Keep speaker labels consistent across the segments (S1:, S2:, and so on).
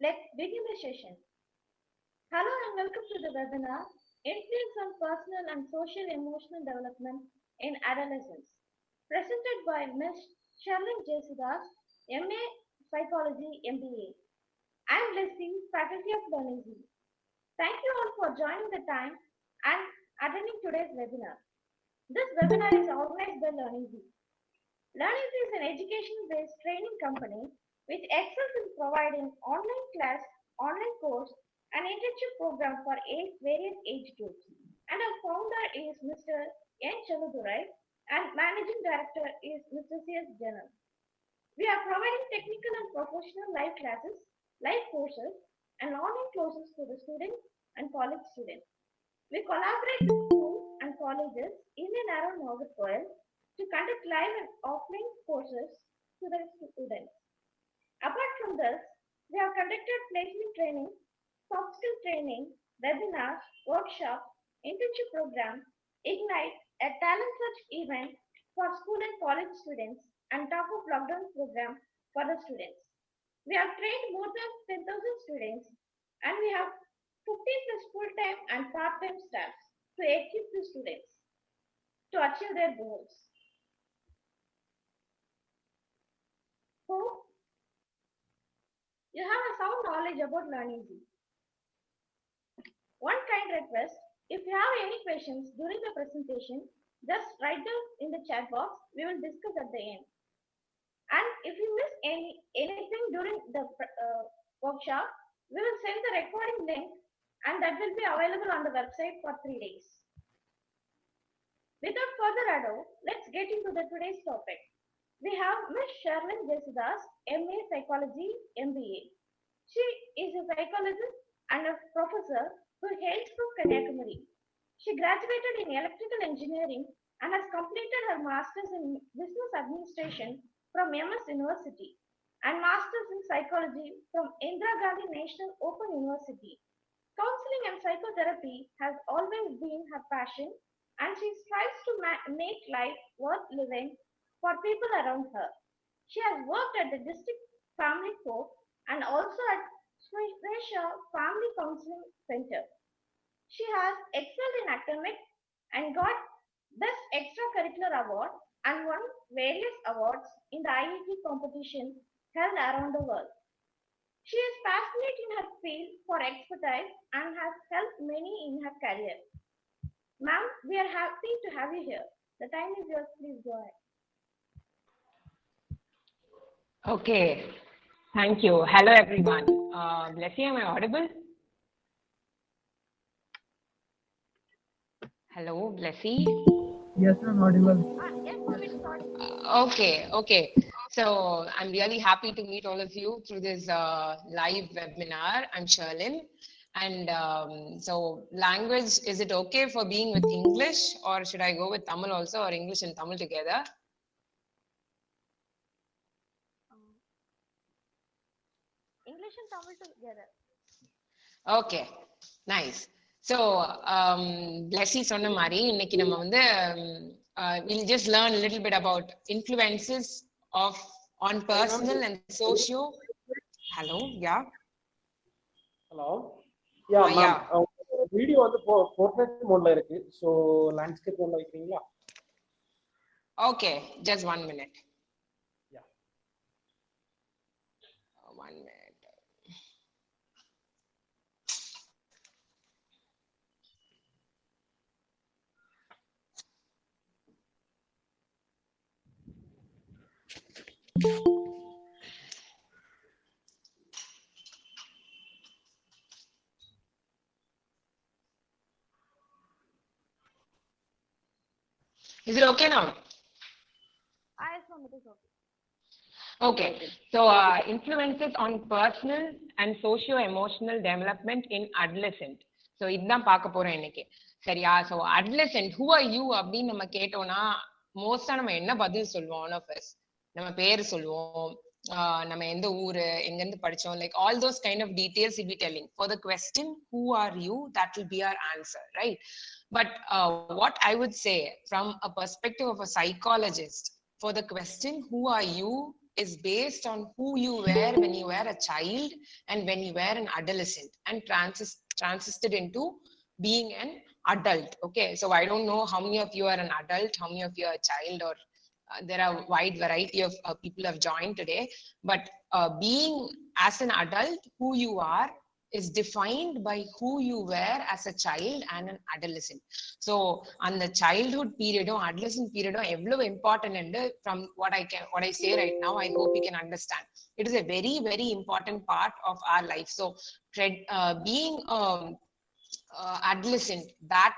S1: Let's begin the session. Hello and welcome to the webinar, Influence on Personal and Social Emotional Development in Adolescence, presented by Ms. Sharlin Jesudas, MA Psychology, MBA. I'm Leslie, Faculty of Learning. Thank you all for joining the time and attending today's webinar. This webinar is organized by Learning. Learning is an education-based training company which excels in providing online class, online course, and internship program for various age groups. And our founder is Mr. N. Chaludurai and Managing Director is Mr. C.S. Janan. We are providing technical and professional live classes, live courses, and online courses to the students and college students. We collaborate with schools and colleges in and around Nagarcoil to conduct live and offline courses to the students. Apart from this, we have conducted placement training, soft skill training, webinars, workshops, internship program, Ignite, a talent search event for school and college students, and Talk of Lockdown program for the students. We have trained more than 10,000 students and we have 50 plus full-time and part-time staff to equip the students to achieve their goals. Hope you have a sound knowledge about Learning. One kind request, if you have any questions during the presentation, just write them in the chat box. We will discuss at the end. And if you miss anything during the workshop, we will send the recording link and that will be available on the website for 3 days. Without further ado, let's get into today's topic. We have Ms. Sharlin Jesudas, MA Psychology, MBA. She is a psychologist and a professor who hails from Kanyakumari. She graduated in electrical engineering and has completed her master's in business administration from MS University and master's in psychology from Indira Gandhi National Open University. Counseling and psychotherapy has always been her passion, and she strives to make life worth living for people around her. She has worked at the District Family Court and also at Swesha Family Counseling Center. She has excelled in academics and got Best Extracurricular Award and won various awards in the IIT competition held around the world. She is passionate in her field for expertise and has helped many in her career. Ma'am, we are happy to have you here. The time is yours. Please go ahead.
S2: Okay. Thank you. Hello, everyone. Leslie, am I audible? Hello, Leslie?
S3: Yes, I'm audible.
S2: Okay. So I'm really happy to meet all of you through this live webinar. I'm Sharlin. And so language, is it okay for being with English, or should I go with Tamil also, or English and Tamil together?
S1: English and Tamil together.
S2: Okay, nice. So, Leslie சொன்ன மாதிரி இன்னைக்கு நம்ம வந்து we'll just learn a little bit about influences on personal and socio. Hello, yeah.
S3: Hello. Yeah, ma'am. Video வந்து portrait mode ல இருக்கு. So landscape mode ல வைக்கிறீங்களா?
S2: Okay, just 1 minute.
S3: Yeah.
S2: 1 minute. Is it okay now?
S1: Yes, ma'am, it is okay.
S2: Okay, so influences on personal and socio-emotional development in adolescent. So இதுதான் பார்க்க போறோம் இன்னைக்கு. சரியா? So adolescent, who are you அப்படின்னு நம்ம கேட்டோம்னா மோஸ்டா நம்ம என்ன பதில் சொல்லுவோம்? All of us. நம்ம பேர் சொல்லுவோம், நம்ம எந்த ஊரு, எங்கேருந்து படிச்சோம், like all those kind of details we'll be telling. For the question, who are you? That will be our answer, right? But what I would say from a perspective of a psychologist, for the question, who are you? is based on who you were when you were a child and when you were an adolescent, and transited into being an adult. Okay, so I don't know how many of you are an adult, how many of you are a child, or there are a wide variety of people have joined today. But being as an adult, who you are is defined by who you were as a child and an adolescent. So on the childhood period or adolescent period evlo important, and from what I say right now, I hope you can understand. It is a very, very important part of our life. So being adolescent, that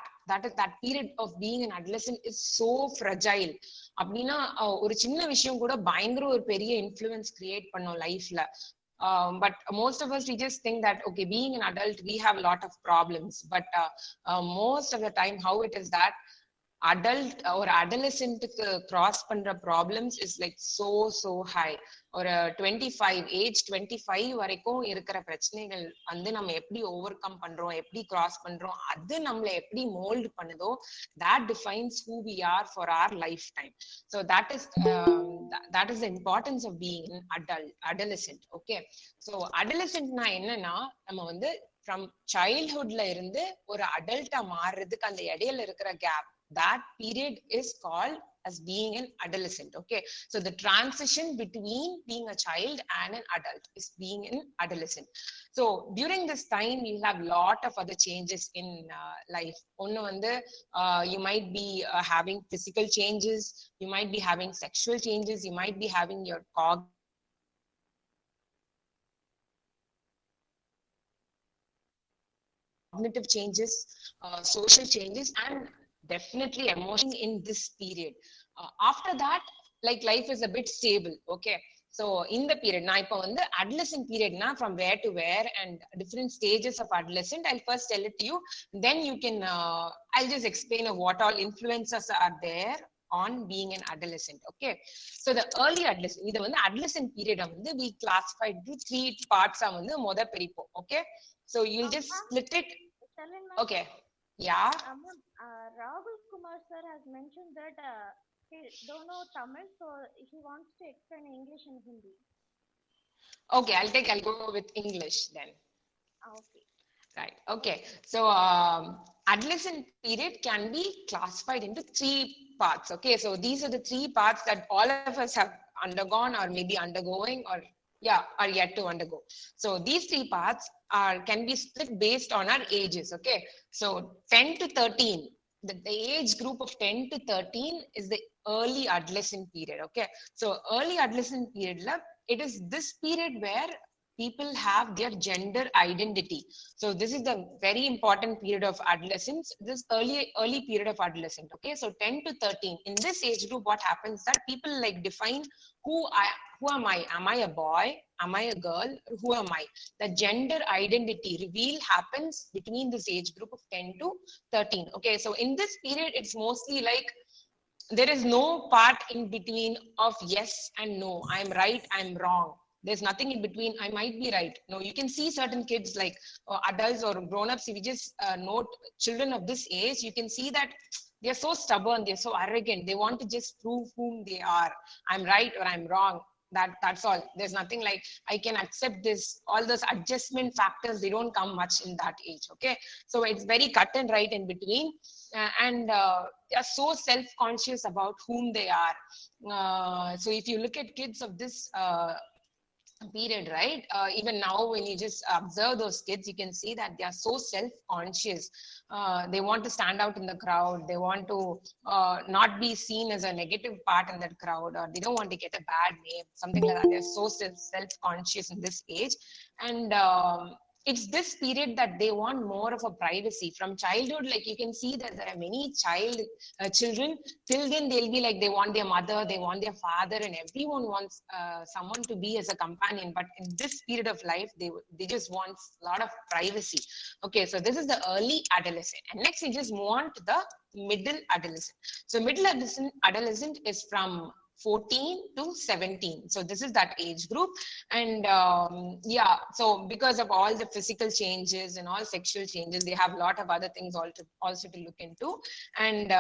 S2: period of being an adolescent is so fragile. அப்படின்னா ஒரு சின்ன விஷயம் கூட பயங்கர ஒரு பெரிய influence create பண்ணும் லைஃப்ல. But most of us, we just think that, okay, being an adult, we have a lot of problems. But most of the time, how it is that adult or adolescent cross பண்ற problems is like so high. ஒரு 25 வரைக்கும் இருக்கிற பிரச்சனைகள் வந்து நம்ம எப்படி over come பண்றோம், எப்படி கிராஸ் பண்றோம், அது நம்மள எப்படி மோல்ட் பண்ணுதோ, that defines who we are for our lifetime. So that is the importance of being an adolescent. Okay, so adolescent na என்னன்னா, நம்ம வந்து from childhoodல இருந்து ஒரு அடல்ட்டா மாறுறதுக்கு அந்த இடையில இருக்கிற gap, that period is called as being an adolescent. Okay, so the transition between being a child and an adult is being an adolescent. So during this time you have lot of other changes in life. One வந்து you might be having physical changes, you might be having sexual changes, you might be having your cognitive changes, social changes, and definitely emotion in this period. After that, like life is a bit stable. Okay, so in the period na ipo vandu adolescent period na, from where to where and different stages of adolescent, I'll first tell it to you, then you can I'll just explain what all influences are there on being an adolescent. Okay, so the early adolescent, idu vandu adolescent period vandu we classified into 3 parts ah vandu moda peripo. Okay, so you'll just split it. Okay, yeah.
S1: Rahul Kumar sir has mentioned that he don't know Tamil, so he wants to explain English and Hindi.
S2: Okay, I'll go with English then.
S1: Okay.
S2: Right. Okay. So adolescent period can be classified into 3 parts. Okay, so these are the 3 parts that all of us have undergone or maybe undergoing or are yet to undergo. So these 3 parts can be split based on our ages. Okay, so 10 to 13, the age group of 10 to 13 is the early adolescent period. Okay, so early adolescent period, it is this period where people have their gender identity. So this is the very important period of adolescence, this early period of adolescent. Okay, so 10 to 13, in this age group, what happens that people like define who am I? Am I a boy? Am I a girl? Who am I? The gender identity reveal happens between this age group of 10 to 13. Okay, so in this period, it's mostly like there is no part in between of yes and no. I'm right, I'm wrong. There's nothing in between. I might be right. No, you can see certain kids like adults or grown-ups. If you just note children of this age, you can see that they're so stubborn, they're so arrogant. They want to just prove whom they are. I'm right or I'm wrong. That's all. There's nothing like I can accept this. All those adjustment factors, they don't come much in that age. Okay, so it's very cut and right in between, and they are so self-conscious about whom they are. So if you look at kids of this period, right, even now when you just observe those kids, you can see that they are so self-conscious. They want to stand out in the crowd, they want to not be seen as a negative part in that crowd, or they don't want to get a bad name, something like that. They're so self-conscious in this age, and it's this period that they want more of a privacy from childhood. Like you can see that there are many children till then they'll be like they want their mother, they want their father, and everyone wants someone to be as a companion. But in this period of life, they just want a lot of privacy. Okay, so this is the early adolescent, and next we just move on to the middle adolescent. So middle adolescent is from 14 to 17. So this is that age group. And so because of all the physical changes and all sexual changes, they have a lot of other things also to look into. And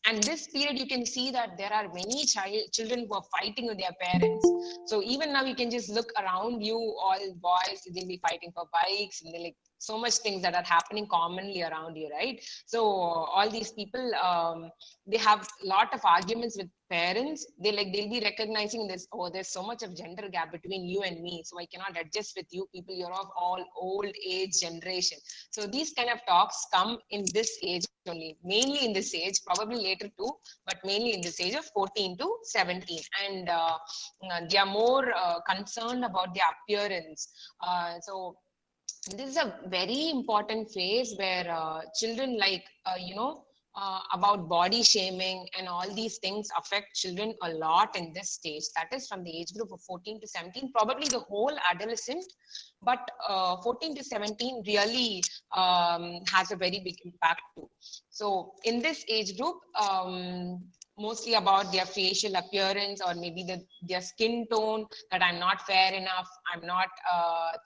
S2: And this period, you can see that there are many children who are fighting with their parents. So even now, you can just look around you, all boys, they'll be fighting for bikes, and they're like so much things that are happening commonly around you, right? So all these people, they have a lot of arguments with parents. They'll be recognizing this, oh, there's so much of gender gap between you and me, so I cannot adjust with you people, you're of all old age generation. So these kind of talks come in this age only, mainly in this age, probably later too, but mainly in this age of 14 to 17. And they are more concerned about their appearance. So this is a very important phase where children about body shaming and all these things affect children a lot in this stage. That is from the age group of 14 to 17, probably the whole adolescent, but 14 to 17 really has a very big impact too. So in this age group, mostly about their facial appearance, or maybe their skin tone, that I'm not fair enough, I'm not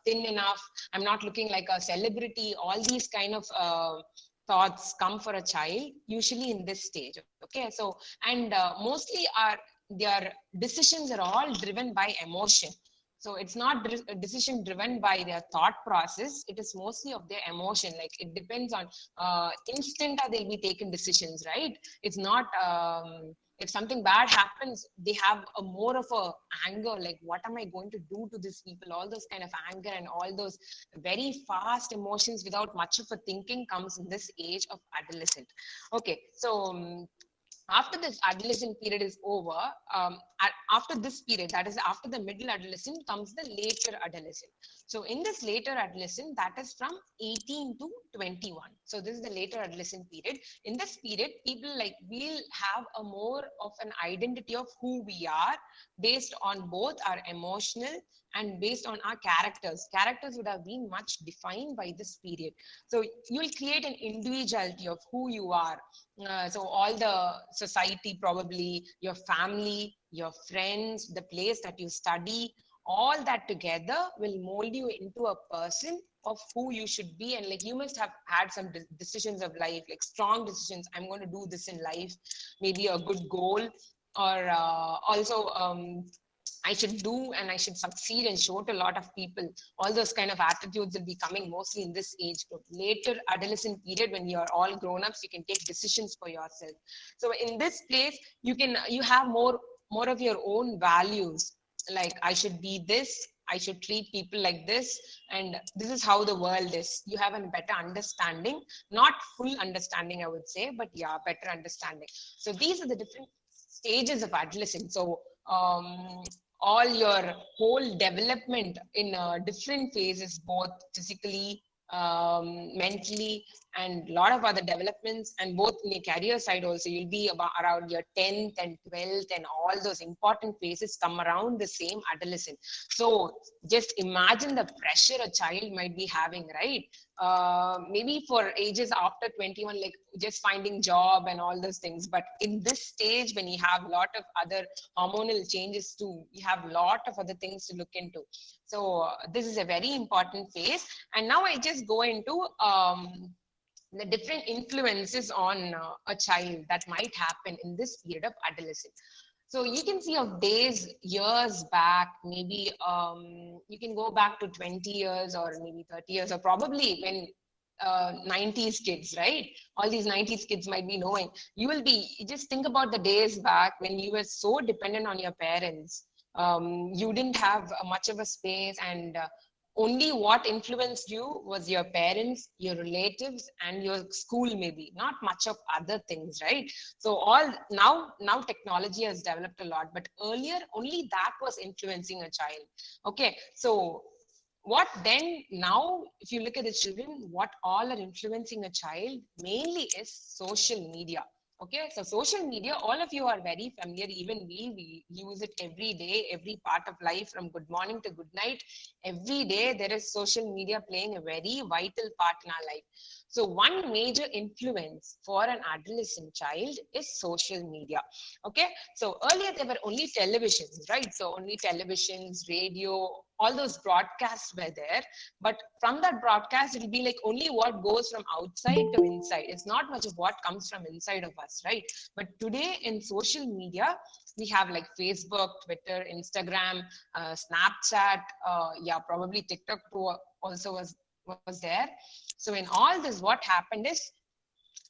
S2: thin enough, I'm not looking like a celebrity. All these kind of thoughts come for a child usually in this stage. Okay, so and mostly their decisions are all driven by emotion. So it's not a decision driven by their thought process. It is mostly of their emotion. Like it depends on instant they'll be taking decisions, right? It's not if something bad happens, they have a more of a anger, like what am I going to do to these people? All those kind of anger and all those very fast emotions without much of a thinking comes in this age of adolescent. Okay, so after this adolescent period is over, after this period, that is after the middle adolescent, comes the later adolescent. So in this later adolescent, that is from 18 to 21. So this is the later adolescent period. In this period, people will have a more of an identity of who we are based on both our emotional and based on our characters. Characters would have been much defined by this period. So you will create an individuality of who you are. So all the society, probably your family, your friends, the place that you study, all that together will mold you into a person of who you should be. And you must have had some decisions of life, like strong decisions. I'm going to do this in life, maybe a good goal, or also I should do and I should succeed and show to a lot of people. All those kind of attitudes will be coming mostly in this age group. Later adolescent period, when you're all grown-ups, you can take decisions for yourself. So in this place, you have more of your own values. Like I should be this, I should treat people like this, and this is how the world is. You have a better understanding, not full understanding, I would say, but yeah, better understanding. So these are the different stages of adolescence. So all your whole development in different phases, both physically, mentally, and a lot of other developments, and both in your career side also, you'll be about around your 10th and 12th, and all those important phases come around the same adolescent. So just imagine the pressure a child might be having, right? Maybe for ages after 21, like just finding job and all those things. But in this stage, when you have a lot of other hormonal changes too, you have a lot of other things to look into. So this is a very important phase. And now I just go into the different influences on a child that might happen in this period of adolescence. So you can see of days, years back, maybe you can go back to 20 years or maybe 30 years, or probably when 90s kids, right? All these 90s kids might be knowing. Just think about the days back when you were so dependent on your parents. You didn't have much of a space, and only what influenced you was your parents, your relatives, and your school, maybe not much of other things, right? So all now technology has developed a lot, but earlier only that was influencing a child. Okay, so what then now, if you look at the children, what all are influencing a child mainly is social media. Okay, so social media, all of you are very familiar. Even we use it every day, every part of life, from good morning to good night. Every day there is social media playing a very vital part in our life. So one major influence for an adolescent child is social media. Okay, so earlier there were only televisions, right? So only televisions, radio, all those broadcasts were there, but from that broadcast it'll be like only what goes from outside to inside. It's not much of what comes from inside of us, right? But today in social media, we have like Facebook, Twitter, Instagram, Snapchat, yeah, probably TikTok too also was there. So in all this, what happened is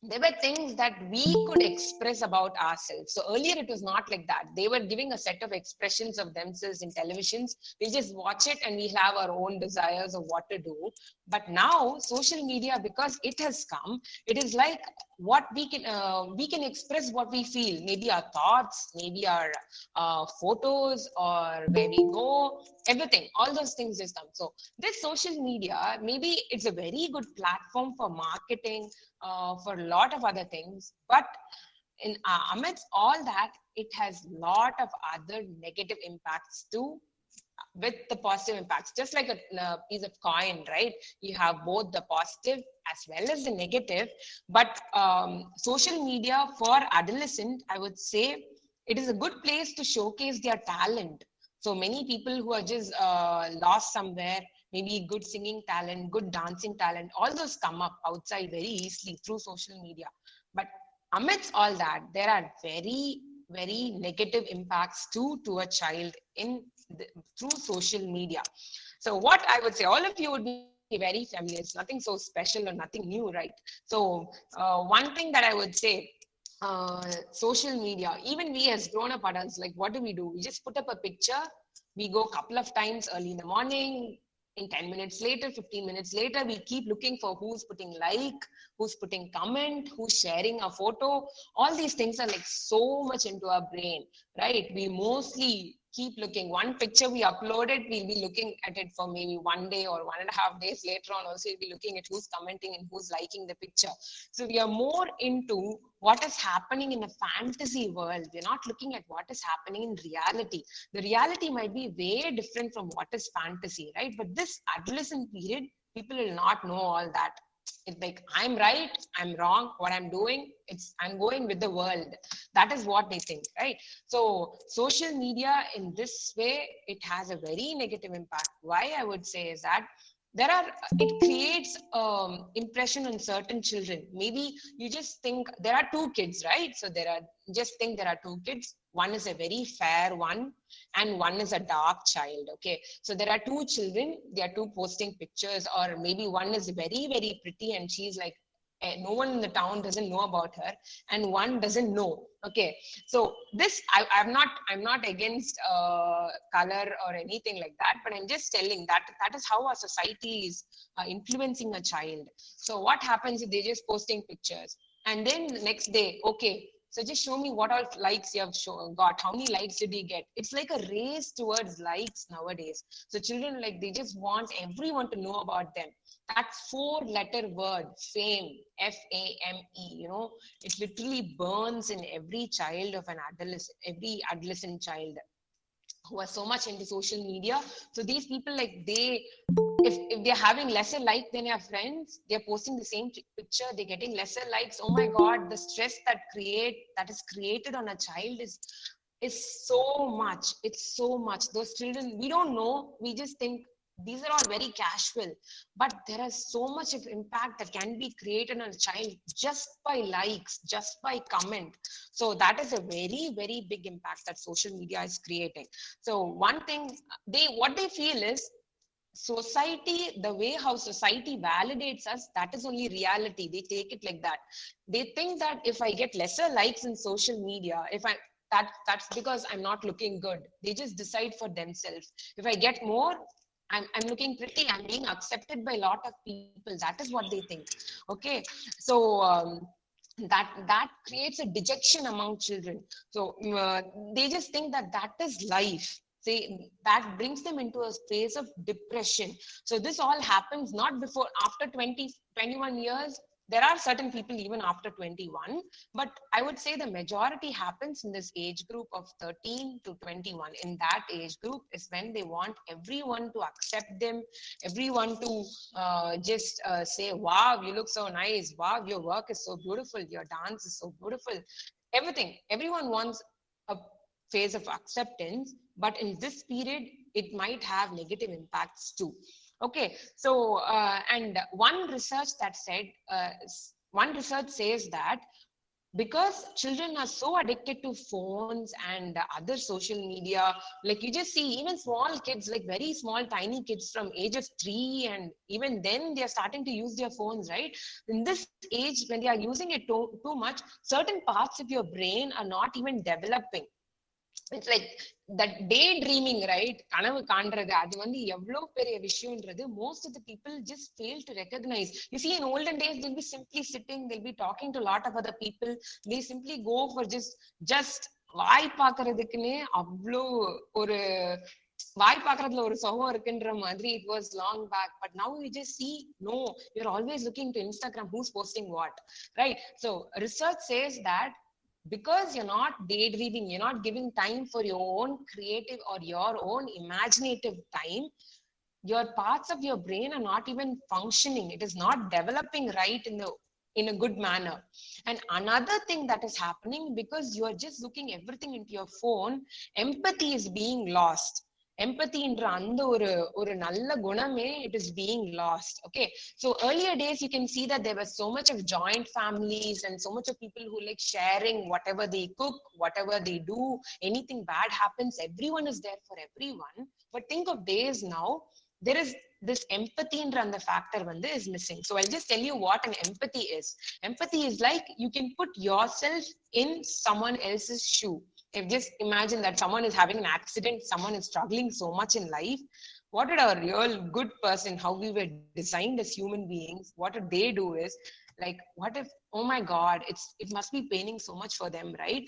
S2: there were things that we could express about ourselves. So earlier it was not like that. They were giving a set of expressions of themselves in televisions. We just watch it and we have our own desires of what to do. But now social media, because it has come, it is like what we can express what we feel, maybe our thoughts, maybe our photos, or where we go, everything, all those things just come. So this social media, maybe it's a very good platform for marketing, for a lot of other things, but in amidst all that, it has lot of other negative impacts too, with the positive impacts. Just like a piece of coin, right? You have both the positive as well as the negative. But social media for adolescent, I would say it is a good place to showcase their talent. So many people who are just lost somewhere, maybe good singing talent, good dancing talent, all those come up outside very easily through social media. But amidst all that, there are very, very negative impacts too to a child through social media. So what I would say, all of you would be very familiar. It's nothing so special or nothing new, right? So one thing that I would say, social media, even we as grown-up adults, like what do? We just put up a picture, we go a couple of times early in the morning, in 10 minutes later, 15 minutes later, we keep looking for who's putting like, who's putting comment, who's sharing a photo. All these things are like so much into our brain, right? We mostly keep looking. One picture we uploaded, we'll be looking at it for maybe 1 day or 1.5 days later on. Also, we'll be looking at who's commenting and who's liking the picture. So we are more into what is happening in a fantasy world. We're not looking at what is happening in reality. The reality might be way different from what is fantasy, right? But this adolescent period, people will not know all that. It's like, I'm right, I'm wrong, what I'm doing, I'm going with the world. That is what they think, right? So social media in this way, it has a very negative impact. Why I would say is that it creates impression on certain children. Maybe you just think there are two kids, right? So there are two kids. One is a very fair one and one is a dark child. Okay. So there are two children, they are two posting pictures, or maybe one is very, very pretty and she's like, no one in the town doesn't know about her, and one doesn't know. Okay, so this I'm not against color or anything like that, but I'm just telling that is how our society is influencing a child. So what happens if they're just posting pictures, and then next day, okay, so just show me what all likes you have got. How many likes did you get? It's like a race towards likes nowadays. So children, like, they just want everyone to know about them. That 4-letter word, fame, F-A-M-E, it literally burns in every child of every adolescent child who are so much into social media. So these people, like, if they're having lesser like than their friends, they're posting the same picture, they're getting lesser likes. Oh my God, the stress that is created on a child is so much. It's so much. Those children, we don't know. We just think these are all very casual, but there is so much of impact that can be created on a child just by likes, just by comment. So that is a very, very big impact that social media is creating. So one thing what they feel is, society, the way how society validates us, that is only reality. They take it like that. They think that if I get lesser likes in social media, that's because I'm not looking good. They just decide for themselves. If I get more, I'm looking pretty, I'm being accepted by a lot of people. That is what they think. Okay, so that creates a dejection among children. So they just think that is life. Say that brings them into a phase of depression. So this all happens not before, after 21 years. There are certain people even after 21, but I would say the majority happens in this age group of 13 to 21. In that age group is when they want everyone to accept them, everyone to just say, wow, you look so nice, wow, your work is so beautiful, your dance is so beautiful, everything. Everyone wants a phase of acceptance, but in this period, it might have negative impacts too. Okay, so and one research says that because children are so addicted to phones and other social media, like you just see even small kids, like very small tiny kids from age of 3, and even then they are starting to use their phones, right? In this age, when they are using it too much, certain parts of your brain are not even developing. It's like that daydreaming, right? கனவு காண்றது, அது வந்து எவ்வளவு பெரிய விஷயம்ன்றது most of the people just fail to recognize. You see, in olden days, they'll be simply sitting, they'll be talking to a lot of other people. They simply go for just வாய் பாக்குறதுக்குன்னே அவ்வளோ ஒரு வாய் பாக்குறதுல ஒரு சுகம் இருக்குன்ற மாதிரி it was long back. But now you just see, no, you're always looking to Instagram, who's posting what, right? So research says that because you're not daydreaming, you're not giving time for your own creative or your own imaginative time, your parts of your brain are not even functioning. It is not developing right in a good manner. And another thing that is happening, because you are just looking everything into your phone, empathy is being lost. Empathy என்ற அந்த ஒரு நல்ல குணமே, it is being lost. Okay, so earlier days you can see that there was so much of joint families and so much of people who like sharing whatever they cook, whatever they do, anything bad happens, everyone is there for everyone. But think of days now, there is this empathy என்ற அந்த factor வந்து is missing. So I'll just tell you what an empathy is. Empathy is like you can put yourself in someone else's shoe. If just imagine that someone is having an accident, someone is struggling so much in life. What did a real good person, how we were designed as human beings, what did they do is like, what if, oh my God, it must be paining so much for them, right?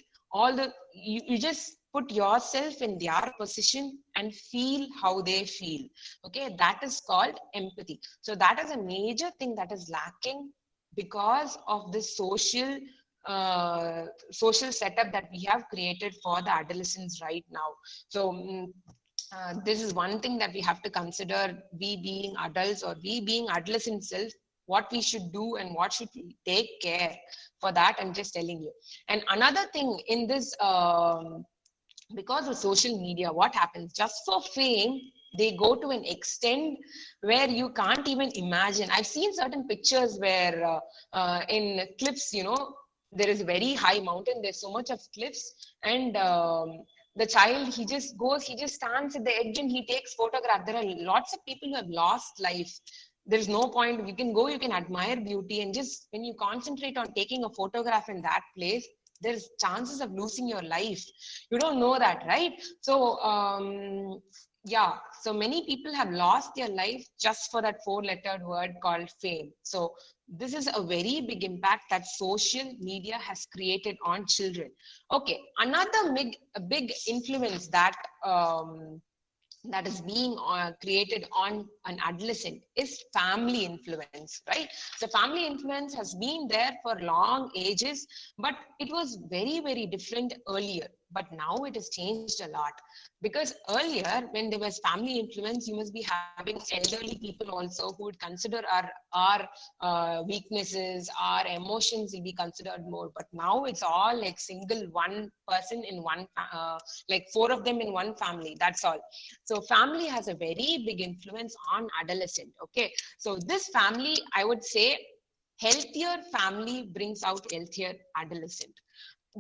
S2: You just put yourself in their position and feel how they feel. Okay, that is called empathy. So that is a major thing that is lacking because of this social setup that we have created for the adolescents right now. So this is one thing that we have to consider, we being adults or we being adolescent self, what we should do and what should we take care for that. I'm just telling you. And another thing in this, because of social media, what happens, just for fame, they go to an extent where you can't even imagine. I've seen certain pictures where in cliffs, there is a very high mountain, there's so much of cliffs, and the child, he just stands at the edge and he takes photograph. There are lots of people who have lost life. There's no point. You can go, you can admire beauty, and just when you concentrate on taking a photograph in that place, there's chances of losing your life. You don't know that, right? So yeah, so many people have lost their life just for that 4-lettered word called fame. So this is a very big impact that social media has created on children. Okay, another big influence that is being created on an adolescent is family influence, right? So family influence has been there for long ages, but it was very, very different earlier. But now it has changed a lot, because earlier when there was family influence, you must be having elderly people also who would consider our weaknesses, our emotions will be considered more. But now it's all like single one person in one like 4 of them in one family, that's all. So family has a very big influence on adolescent. Okay, so this family, I would say, healthier family brings out healthier adolescent.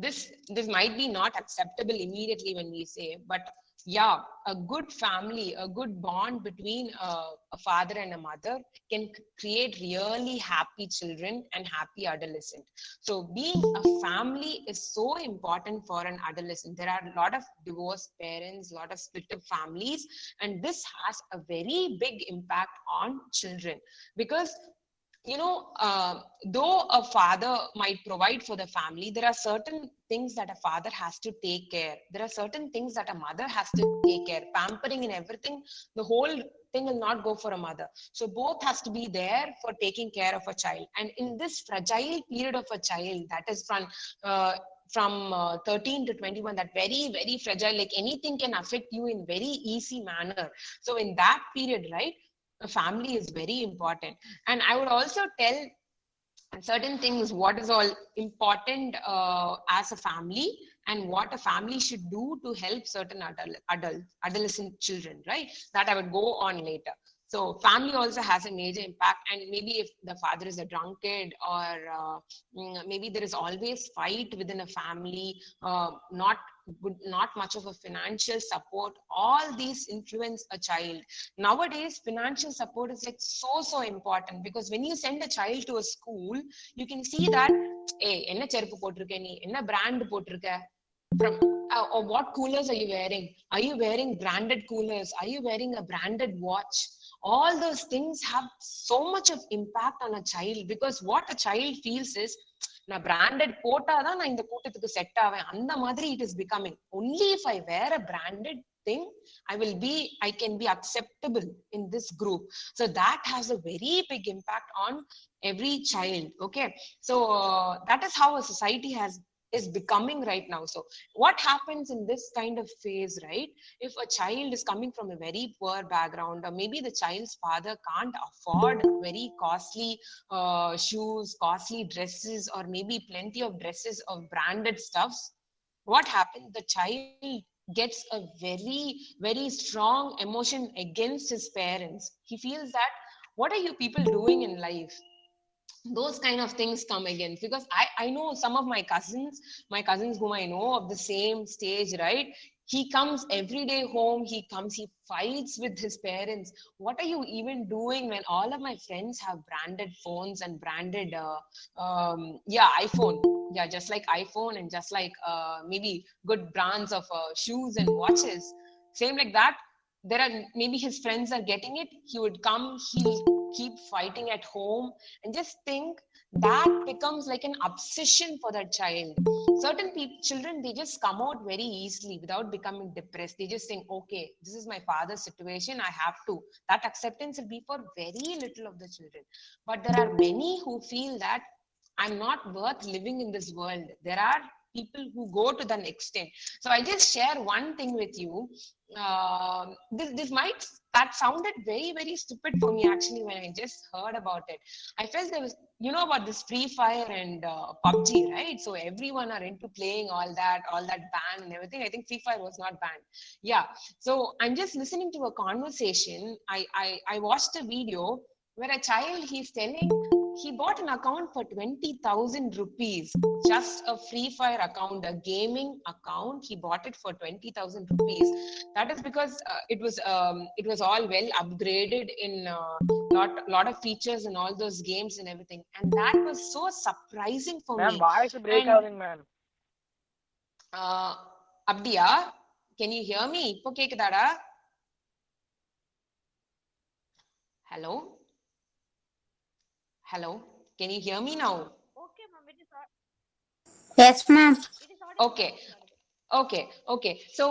S2: This might be not acceptable immediately when we say, but yeah, a good family, a good bond between a father and a mother can create really happy children and happy adolescent. So being a family is so important for an adolescent. There are a lot of divorced parents, a lot of split up families, and this has a very big impact on children, because though a father might provide for the family, there are certain things that a father has to take care. There are certain things that a mother has to take care. Pampering and everything, the whole thing will not go for a mother. So both has to be there for taking care of a child. And in this fragile period of a child, that is from 13 to 21, that very, very fragile, like anything can affect you in very easy manner. So in that period, right, a family is very important. And I would also tell certain things, what is all important as a family and what a family should do to help certain adolescent children, right? That I would go on later. So family also has a major impact, and maybe if the father is a drunkard, or maybe there is always fight within a family, not much of a financial support, all these influence a child. Nowadays financial support is like so important, because when you send a child to a school, you can see that, hey, enna cherpu potrukka nee, enna brand potrukka, from or what coolers are you wearing? Are you wearing branded coolers? Are you wearing a branded watch? All those things have so much of impact on a child, because what a child feels is, நான் branded போட்டாதான் நான் இந்த கூட்டத்துக்கு set ஆவேன், அந்த மாதிரி it is becoming. Only if I wear a branded thing, I can be acceptable in this group. So that has a very big impact on every child. Okay, so that is how a society is becoming right now. So what happens in this kind of phase, right? If a child is coming from a very poor background, or maybe the child's father can't afford very costly shoes, costly dresses, or maybe plenty of dresses of branded stuffs, what happens? The child gets a very strong emotion against his parents. He feels that, what are you people doing in life? Those kind of things come again, because I know some of my cousins whom I know of the same stage, right? He comes every day home, he fights with his parents. What are you even doing when all of my friends have branded phones and branded iPhone, just like iPhone, and just like maybe good brands of shoes and watches, same like that. There are, maybe his friends are getting it, he would come, he'll keep fighting at home, and just think, that becomes like an obsession for that child. Certain children, they just come out very easily without becoming depressed. They just think, okay, this is my father's situation, I have to. That acceptance will be for very little of the children. But there are many who feel that, I'm not worth living in this world. There are people who go to that extent. So I just share one thing with you. That sounded very stupid for me actually when I just heard about it. I felt there was, about this Free Fire and PUBG, right? So everyone are into playing all that ban and everything. I think Free Fire was not banned. Yeah. So I'm just listening to a conversation. I watched a video where a child, he's telling, he bought an account for 20,000 rupees, just a Free Fire account, a gaming account. He bought it for 20,000 rupees. That is because it was all well upgraded in lot of features and all those games and everything. And that was so surprising for me.
S4: Voice break out, man.
S2: Abdiya, can you hear me? Ipo kekudada? Hello? Hello, can you hear me now?
S1: Okay, ma'am. It is
S5: Yes, ma'am.
S2: Okay. So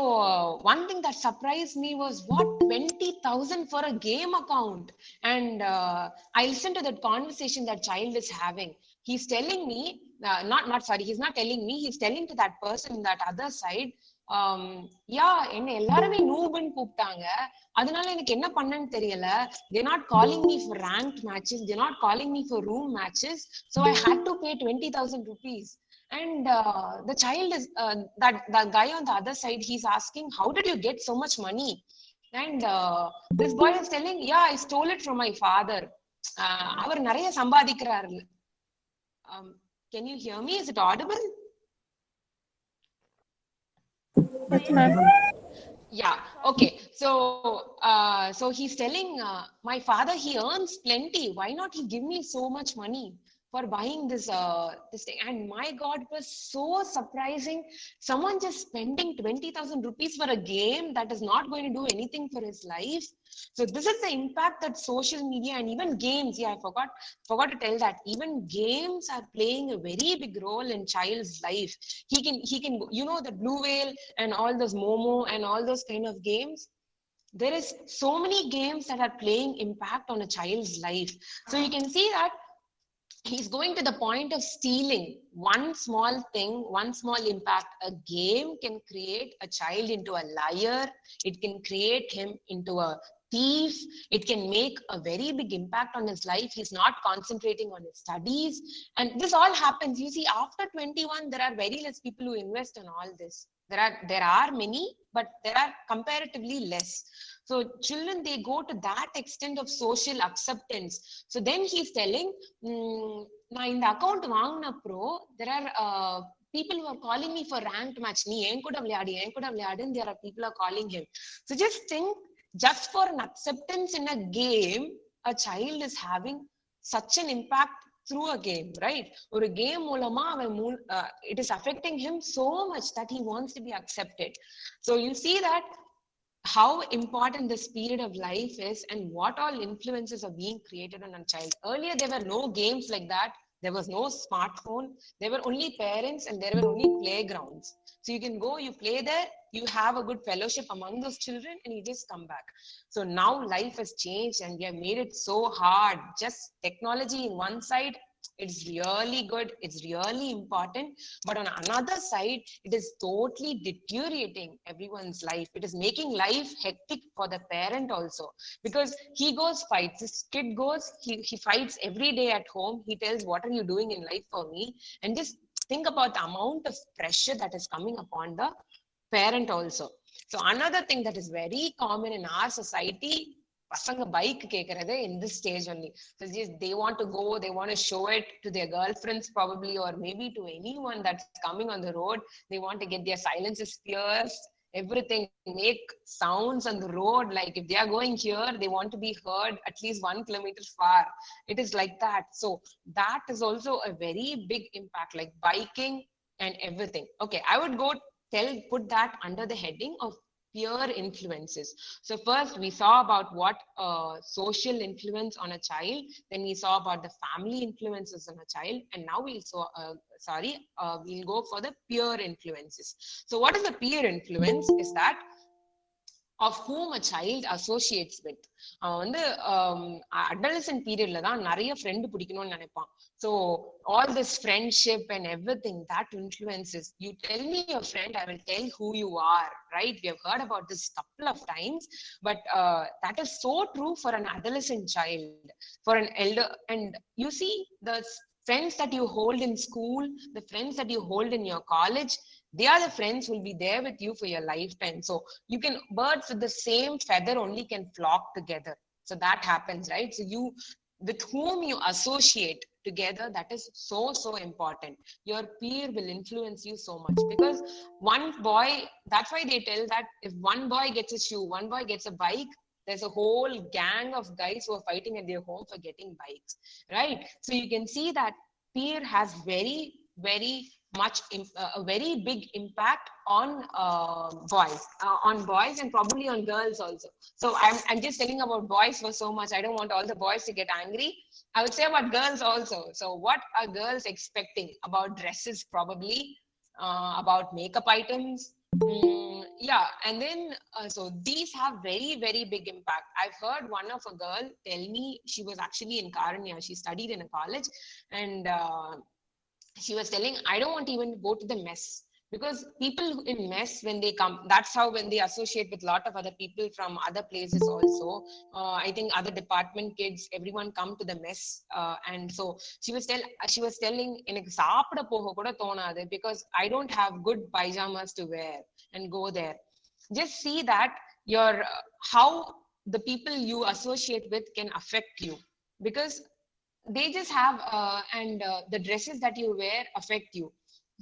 S2: one thing that surprised me was, what, 20,000 for a game account? And I listened to that conversation that child is having. He's telling me, he's not telling me, he's telling to that person in that other side, என்ன எல்லாருமே நூபுன்னு கூப்பிட்டாங்க, அதனால எனக்கு என்ன பண்ணன்னு தெரியல. They're not calling me for ranked matches, they're not calling me for room matches, so I had to pay 20,000 rupees. And the child is that guy on the other side, he's asking, how did you get so much money? And this boy is telling, I stole it from my father. அவர் நிறைய சம்பாதிக்கிறாரு. Can you hear me? Is it audible?
S5: Yes, ma'am.
S2: Yeah. Okay. So he's telling, my father, he earns plenty. Why not he give me so much money for buying this thing? And my God, it was so surprising. Someone just spending 20,000 rupees for a game that is not going to do anything for his life. So this is the impact that social media and even games. I forgot to tell that even games are playing a very big role in child's life. He can, the Blue Whale and all those Momo and all those kind of games. There is so many games that are playing impact on a child's life. So you can see that he's going to the point of stealing one small thing, one small impact. A game can create a child into a liar. It can create him into a thief. It can make a very big impact on his life. He's not concentrating on his studies. And this all happens. You see, after 21, there are very less people who invest in all this. There are many, but there are comparatively less. So children, they go to that extent of social acceptance. So then he's telling, நான் இந்த account வாங்கினப்போ there are people who are calling me for ranked match. நீ என் கூட விளையாடு, and there are people are calling him. So just think, just for an acceptance in a game, a child is having such an impact through a game, right? ஒரு game மூலமா it is affecting him so much that he wants to be accepted. So you see that how important this period of life is and what all influences are being created on a child. Earlier, there were no games like that. There was no smartphone. There were only parents and there were only playgrounds. So you can go, you play there, you have a good fellowship among those children, and you just come back. So now life has changed and we have made it so hard. Just technology in one side, it's really good, it's really important, but on another side, it is totally deteriorating everyone's life. It is making life hectic for the parent also, because he goes fights. This kid goes, he fights every day at home. He tells, what are you doing in life for me? And just think about the amount of pressure that is coming upon the parent also. So another thing that is very common in our society, பசங்க bike கேக்குறதே in this stage only. So just they want to go, they want to show it to their girlfriends probably, or maybe to anyone that's coming on the road. They want to get their silences pierced, everything, make sounds on the road. Like if they are going here, they want to be heard at least 1 kilometer far. It is like that. So that is also a very big impact, like biking and everything. Okay, I would put that under the heading of peer influences. So first we saw about what social influence on a child, then we saw about the family influences on a child, and now we'll go for the peer influences. So what is the peer influence? Is that of whom a child associates with. அவன் வந்து adolescent periodல தான் நிறைய friend பிடிக்கணும்னு நினைப்பான். So all this friendship and everything, that influences. You tell me your friend, I will tell who you are, right? We have heard about this couple of times, but that is so true for an adolescent child, for an elder. And you see, the friends that you hold in school, the friends that you hold in your college, they are the friends who will be there with you for your lifetime. So you can, birds with the same feather only can flock together. So that happens, right? So you, with whom you associate together, that is so important. Your peer will influence you so much, because one boy, that's why they tell that if one boy gets a shoe, one boy gets a bike, there's a whole gang of guys who are fighting at their home for getting bikes, right? So you can see that peer has very much a very big impact on boys and probably on girls also. So I'm just telling about boys for so much. I don't want all the boys to get angry. I would say about girls also. So what are girls expecting about dresses, probably about makeup items? Yeah, and then so these have very big impact. I've heard one of a girl tell me, she was actually in Karanya, she studied in a college, and she was telling, I don't want to even go to the mess, because people in mess, when they come, that's how, when they associate with a lot of other people from other places also, I think other department kids, everyone come to the mess, and so she was telling, எனக்கு சாப்பிட போக கூட தோணாது, because I don't have good pajamas to wear and go there. Just see that your how the people you associate with can affect you, because they just have the dresses that you wear affect you.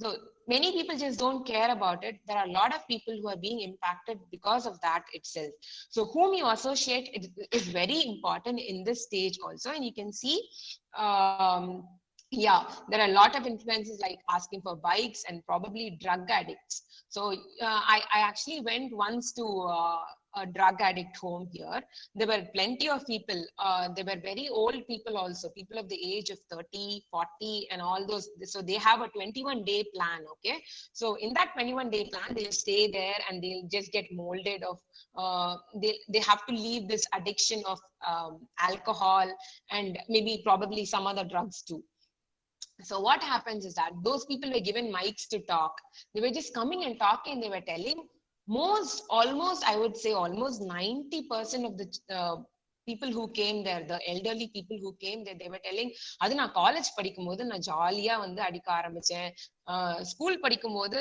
S2: So many people just don't care about it. There are a lot of people who are being impacted because of that itself. So whom you associate is very important in this stage also. And you can see yeah, there are a lot of influences, like asking for bikes and probably drug addicts. So I actually went once to a drug addict home here. There were plenty of people. There were very old people also, people of the age of 30, 40 and all those. So they have a 21-day plan, okay? So in that 21-day plan, they'll stay there and they'll just get molded of, they have to leave this addiction of alcohol and maybe probably some other drugs too. So what happens is that those people were given mics to talk. They were just coming and talking. They were telling, almost I would say almost 90% of the people who came there, the elderly people who came there, they were telling, அது நான் college படிக்கும் போது நான் ஜாலியா வந்து அடிக்க ஆரம்பிச்சேன், school படிக்கும் போது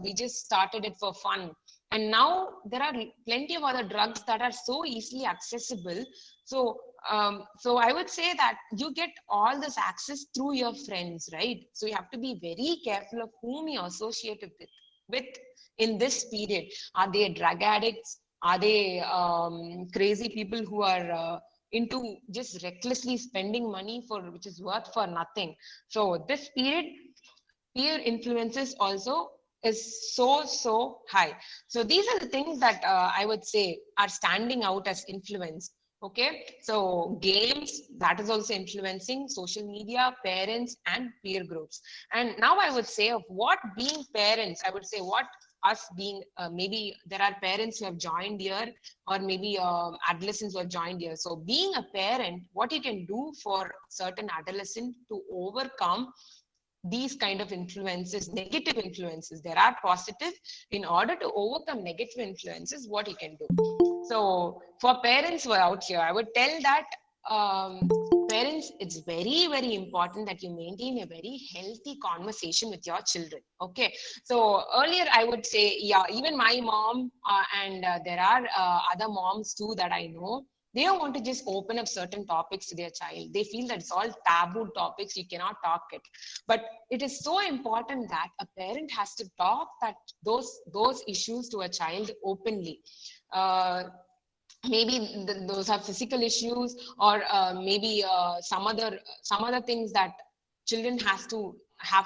S2: we just started it for fun, and now there are plenty of other drugs that are so easily accessible. So I would say that you get all this access through your friends, right? So you have to be very careful of whom you associate it with in this period. Are they drug addicts? Are they crazy people who are into just recklessly spending money for which is worth for nothing? So this period, peer influences also is so high. So these are the things that I would say are standing out as influence. Okay, so games, that is also influencing, social media, parents, and peer groups. And now I would say of what being parents, I would say what us being, maybe there are parents who have joined here, or maybe adolescents who have joined here. So being a parent, what you can do for certain adolescent to overcome these kind of influences, negative influences. There are positive. In order to overcome negative influences, what you can do. So for parents who are out here, I would tell that parents, it's very important that you maintain a very healthy conversation with your children. Okay, so earlier I would say, yeah, even my mom and there are other moms too that I know, they don't want to just open up certain topics to their child. They feel that it's all taboo topics, you cannot talk it. But it is so important that a parent has to talk that those issues to a child openly. Maybe those are physical issues, or maybe some other things that children have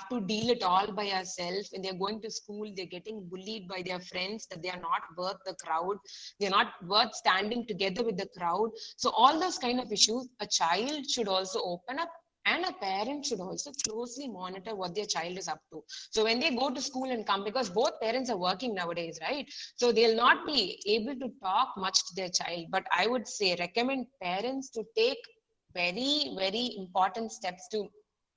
S2: to deal it all by ourselves. When they're going to school, they're getting bullied by their friends that they are not worth the crowd, they're not worth standing together with the crowd. So all those kind of issues, a child should also open up, and a parent should also closely monitor what their child is up to. So when they go to school and come, because both parents are working nowadays, right? So they'll not be able to talk much to their child. But I would say recommend parents to take very important steps to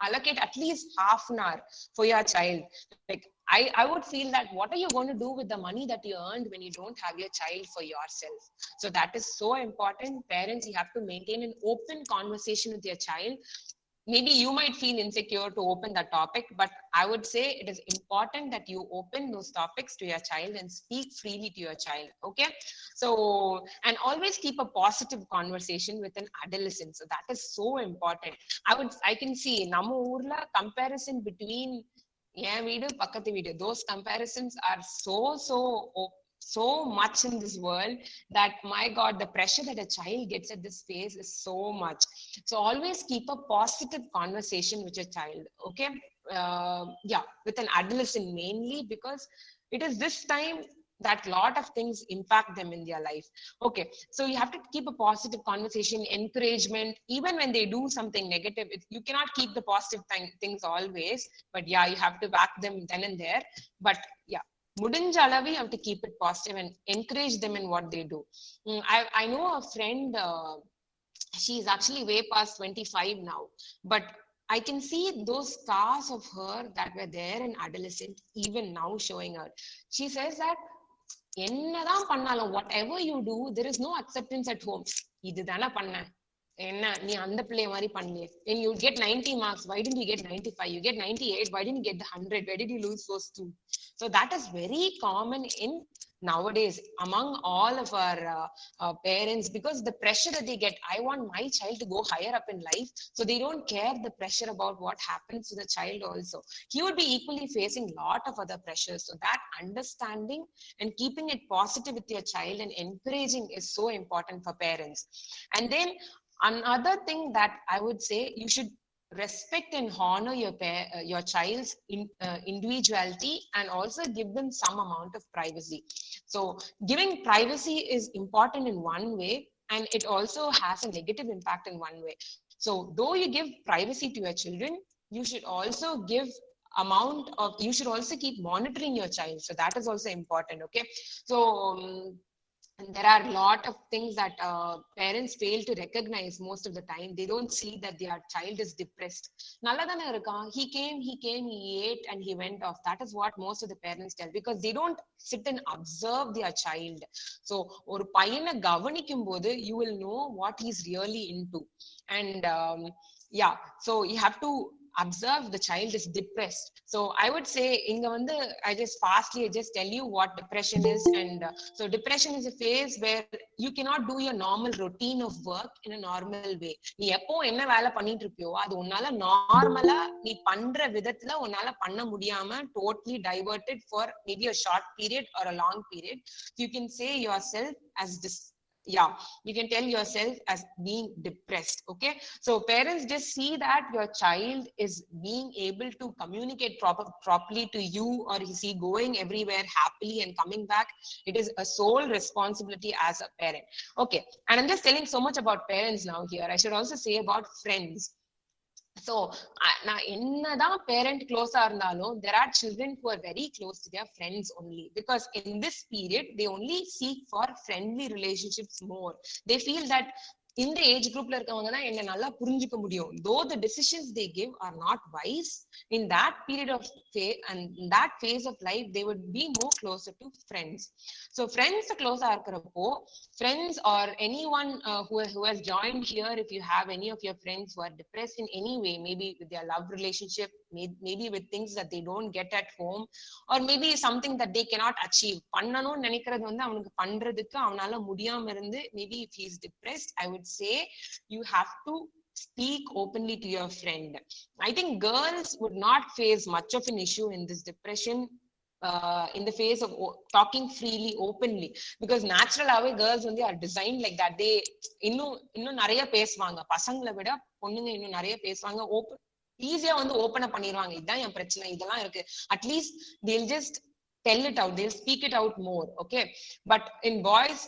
S2: allocate at least half an hour for your child. Like I would feel that what are you going to do with the money that you earned when you don't have your child for yourself? So that is so important. Parents, you have to maintain an open conversation with your child. Maybe you might feel insecure to open that topic, but I would say it is important that you open those topics to your child and speak freely to your child. Okay, so and always keep a positive conversation with an adolescent. So that is so important. I can see நம்ம ஊர்ல comparison between என் வீடு பக்கத்து வீடு, those comparisons are so much in this world that, my God, the pressure that a child gets at this phase is so much. So always keep a positive conversation with your child. Okay, yeah, with an adolescent mainly, because it is this time that lot of things impact them in their life. Okay, so you have to keep a positive conversation, encouragement. Even when they do something negative, you cannot keep the positive things always, but yeah, you have to back them then and there. But yeah, முடிஞ்ச அளவு you have to keep it positive and encourage them in what they do. I know a friend, she is actually way past 25 now, but I can see those scars of her that were there in adolescent even now showing her. She says that என்னதான் பண்ணாலும் whatever you do, there is no acceptance at home. இதுதானே பண்ண, என்ன நீ அந்த பிள்ளைய மாதிரி பண்ணு. And you get 90 marks, why didn't you get 95? You get 98, why didn't you get the 100? Where did you lose those 2? So that is very common in nowadays among all of our parents, because the pressure that they get, I want my child to go higher up in life, so they don't care the pressure about what happens to the child also. He would be equally facing lot of other pressures. So that understanding and keeping it positive with your child and encouraging is so important for parents. And then another thing that I would say, you should respect and honor your child's individuality, and also give them some amount of privacy. So giving privacy is important in one way, and it also has a negative impact in one way. So though you give privacy to your children, you should also give you should also keep monitoring your child. So that is also important. Okay, so And there are a lot of things that parents fail to recognize most of the time. They don't see that their child is depressed. Nalladana iruka, he came, he ate and he went off. That is what most of the parents tell, because they don't sit and observe their child. So ஒரு பையனை கவனிக்கும் போது you will know what he's really into. And yeah, so you have to observe the child is depressed. So I would say inga vandu I just tell you what depression is. And so depression is a phase where you cannot do your normal routine of work in a normal way. நீ எப்போ என்ன வேலை பண்ணிட்டு இருப்பியோ அது உன்னால நார்மலா நீ பண்ற விதத்துல உன்னால பண்ண முடியாம totally diverted for maybe a short period or a long period. You can say yourself as this, yeah, you can tell yourself as being depressed. Okay, so parents just see that your child is being able to communicate properly to you, or is he going everywhere happily and coming back. It is a sole responsibility as a parent. Okay, and I'm just telling so much about parents now here. I should also say about friends. So நான் என்னதான் parent close இருந்தாலும் there are children who are very close to their friends only, because in this period they only seek for friendly relationships more. They feel that இந்த age குரூப்ல இருக்கவங்க தான் என்ன நல்லா புரிஞ்சுக்க முடியும். Though the decisions they give are not wise, in that period of phase and in that phase of life they would be more closer to friends. So friends close இருக்கிறப்போ, friends or anyone who has joined here, if you have any of your friends who are depressed in any way, maybe with their love relationship, maybe with things that they don't get at home, or maybe something that they cannot achieve, பண்ணனும் நினைக்கிறது வந்து அவனுக்கு பண்றதுக்கு அவனால முடியாம இருந்து, maybe if he is depressed, I would say you have to speak openly to your friend. I think girls would not face much of an issue in this depression in the phase of talking freely, openly, because naturally girls வந்து are designed like that. They இன்னும் நிறைய பேசுவாங்க, பசங்களை விட பொண்ணுங்க இன்னும் நிறைய பேசுவாங்க, ஓப்பன் ஈஸியா வந்து ஓப்பன் அப் பண்ணிடுவாங்க. இதுதான் என் பிரச்சனை, இதெல்லாம் இருக்கு, at least they'll just tell it out, they'll speak it out more. Okay, but in boys,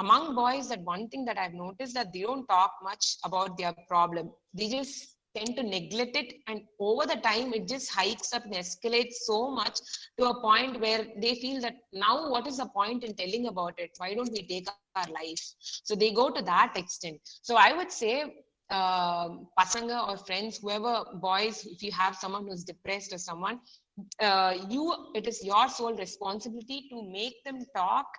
S2: among boys, that one thing that I've noticed, that they don't talk much about their problem. They just tend to neglect it, and over the time it just hikes up and escalates so much to a point where they feel that now what is the point in telling about it, why don't we take our life? So they go to that extent. So I would say pasanga or friends, whoever, boys, if you have someone who's depressed or someone, it is your sole responsibility to make them talk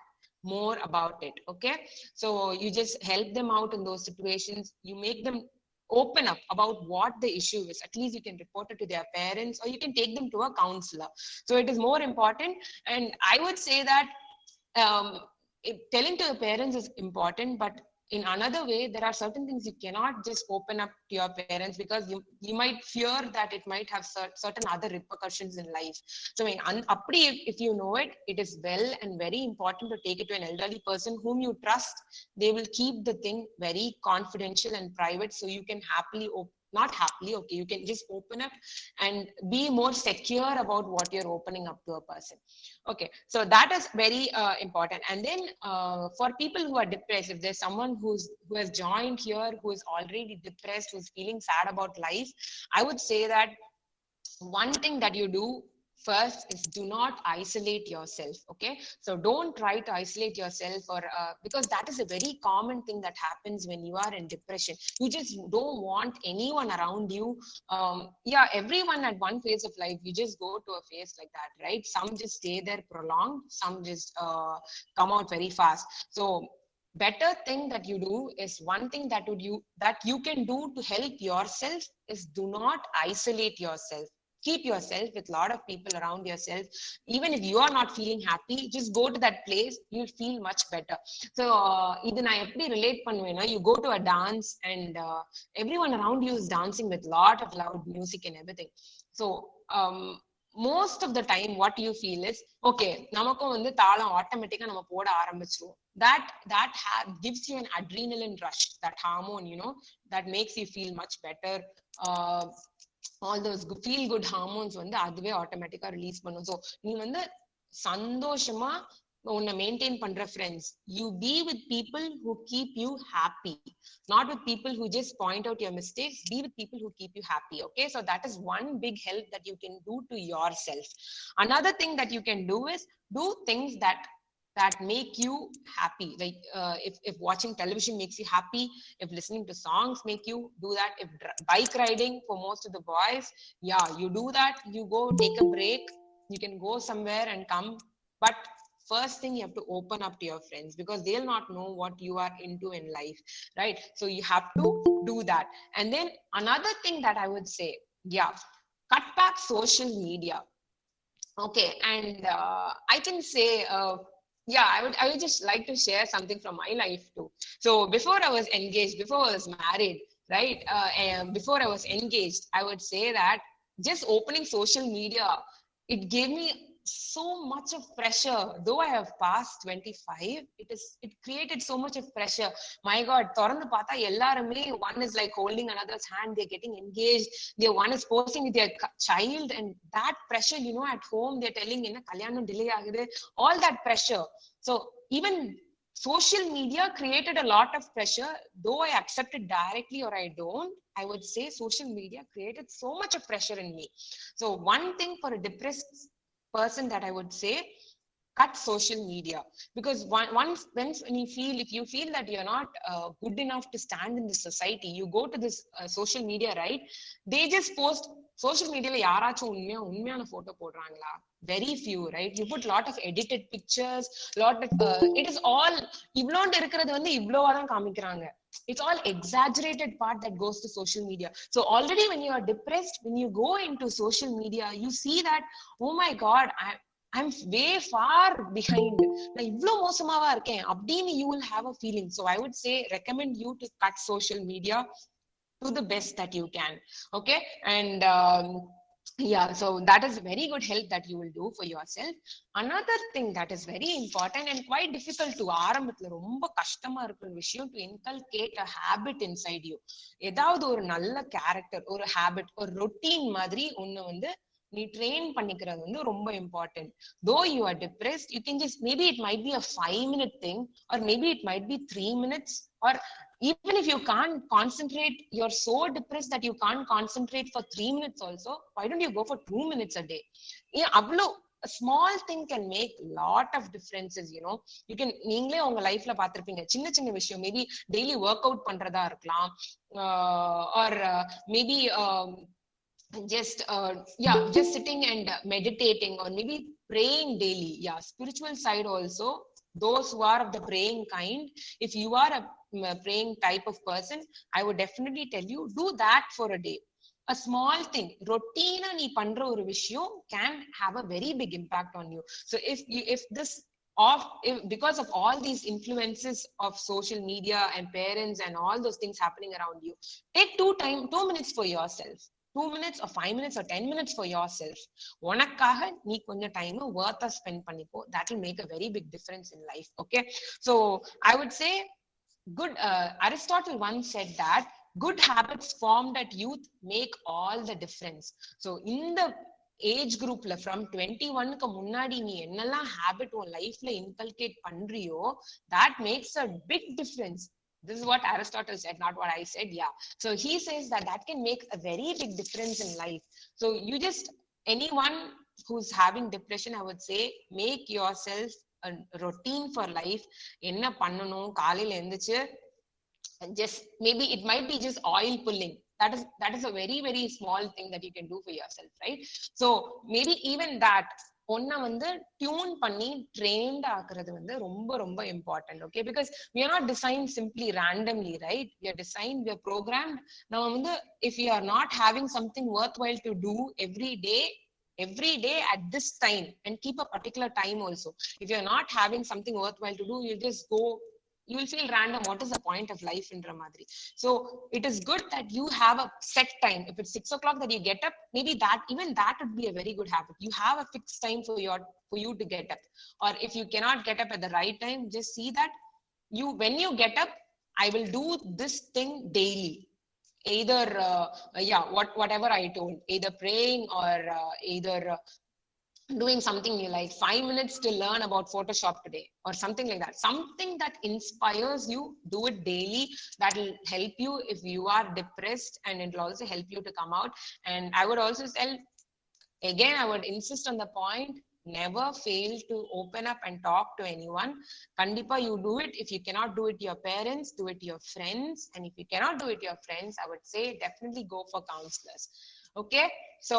S2: more about it. Okay, so you just help them out in those situations, you make them open up about what the issue is. At least you can report it to their parents, or you can take them to a counselor. So it is more important. And I would say that telling to the parents is important, but in another way, there are certain things you cannot just open up to your parents, because you might fear that it might have certain other repercussions in life. So if you know it, it is well and very important to take it to an elderly person whom you trust. They will keep the thing very confidential and private, so you can happily not happily, okay, you can just open up and be more secure about what you're opening up to a person. Okay, so that is very important. And then for people who are depressed, if there's someone who has joined here who is already depressed, who's feeling sad about life, I would say that one thing that you do first is do not isolate yourself. Okay, so don't try to isolate yourself, or because that is a very common thing that happens when you are in depression. You just don't want anyone around you. Yeah, everyone at one phase of life, you just go to a phase like that, right? Some just stay there prolonged, some just come out very fast. So better thing that you do is, one thing that you can do to help yourself is, do not isolate yourself. Keep yourself with a lot of people around yourself. Even if you are not feeling happy, just go to that place, you'll feel much better. So idu na eppadi relate pannuvena, you go to a dance and everyone around you is dancing with lot of loud music and everything. So most of the time what you feel is, okay, namakku vandu taalam automatically nama poda aarambichiruvom. That gives you an adrenaline rush, that hormone, that makes you feel much better. All those feel good hormones வந்து அதுவே ஆட்டோமேட்டிக்கா release பண்ணும். So நீ வந்து சந்தோஷமா உன்னை maintain பண்ற friends, you be with people who keep you happy, not with people who just point out your mistakes. Be with people who keep you happy. Okay, so that is one big help that you can do to yourself. Another thing that you can do is do things that that make you happy. Like if watching television makes you happy, if listening to songs make you do that, if bike riding for most of the boys, yeah, you do that, you go take a break, you can go somewhere and come. But first thing, you have to open up to your friends, because they'll not know what you are into in life, right? So you have to do that. And then another thing that I would say, yeah, cut back social media. Okay, and I can say, yeah, I would just like to share something from my life too. So before I was engaged, before I was married, right? And before I was engaged, I would say that just opening social media, it gave me so much of pressure. Though I have passed 25, it created so much of pressure. My God, திறந்து பார்த்தா எல்லாருமே, one is like holding another's hand, they're getting engaged, one is posting with their child, and that pressure, you know, at home they're telling என்ன கல்யாணம் delay ஆகுது, all that pressure. So even social media created a lot of pressure. Though I accept it directly or I don't, I would say social media created so much of pressure in me. So one thing for a depressed person that I would say, cut social media. Because once when you feel, if you feel that you're not good enough to stand in the society, you go to this social media, right? They just post social media la yaaraachum unmiyana photo podrangala, very few, right? You put lot of edited pictures, lot of it is all ivlond irukkiradhu vandu ivlova dhaan kaamikranga. It's all exaggerated part that goes to social media. So already when you are depressed, when you go into social media, you see that, oh my God, I'm way far behind. You will have a feeling. So I would say, recommend you to cut social media to the best that you can. Okay. And yeah, so that is very good help that you will do for yourself. Another thing that is very important and quite difficult to ஆரம்பத்துல ரொம்ப கஷ்டமா இருக்கிற விஷயம், to inculcate a habit inside you. ஏதாவது ஒரு நல்ல character, ஒரு habit, ஒரு ரொட்டீன் மாதிரி ஒண்ணு வந்து நீ ட்ரெயின் பண்ணிக்கிறது வந்து ரொம்ப important. Though you are depressed, you can just, maybe it might be a 5-minute thing, or maybe it might be 3 minutes, or even if you can't concentrate, you're so depressed that you can't concentrate for 3 minutes also, why don't you go for 2 minutes a day? A small thing can make lot of differences, you know. You can, நீங்களே உங்க லைஃப்ல பாத்திருப்பீங்க, சின்ன சின்ன விஷயம், maybe daily work out பண்றதா இருக்கலாம், or maybe just just sitting and meditating, or maybe praying daily. Yeah, spiritual side also, those who are of the praying kind, if you are a praying type of person, I would definitely tell you, do that for a day. A small thing, routine நீ பண்ற ஒரு விஷயம் can have a very big impact on you. So if this because of all these influences of social media and parents and all those things happening around you, take 2 minutes for yourself. 2 minutes or 5 minutes or 10 minutes for yourself. உனக்காக நீ கொஞ்சம் time worth spend பண்ணிக்கோ. That will make a very big difference in life. Okay. So I would say, good, Aristotle once said that good habits formed at youth make all the difference. So in the age groupல from 21க்கு முன்னாடி நீ என்னெல்லாம் habit உன் லைஃப்ல inculcate பண்றியோ, that makes a big difference. This is what Aristotle said, not what I said. Yeah. So he says that can make a very big difference in life. So you just, anyone who's having depression, I would say, make yourself a routine for life. Enna pannanum, kaalila endichu, just maybe it might be just oil pulling. That is a very, very small thing that you can do for yourself, right? So maybe even that, ஒன்ன வந்து tune பண்ணி trained ஆக்குறது வந்து ரொம்ப ரொம்ப important. Okay, because we are not designed simply randomly, right? We are designed, we are programmed. நம்ம வந்து if you are not having something worthwhile to do every day at this time, and keep a particular time also. If you are not having something worthwhile to do, you just go, you will feel random. What is the point of life in Ramadri? So it is good that you have a set time. If it's 6 o'clock that you get up, maybe even that would be a very good habit. You have a fixed time for you to get up. Or if you cannot get up at the right time, just see that when you get up, I will do this thing daily. Either whatever I told, either praying or either doing something you like, 5 minutes to learn about Photoshop today, or something like that. Something that inspires you, do it daily. That will help you if you are depressed, and it will also help you to come out. And I would also say, again, I would insist on the point, never fail to open up and talk to anyone. Kandipa, you do it. If you cannot do it to your parents, do it to your friends. And if you cannot do it to your friends, I would say definitely go for counselors. Okay, so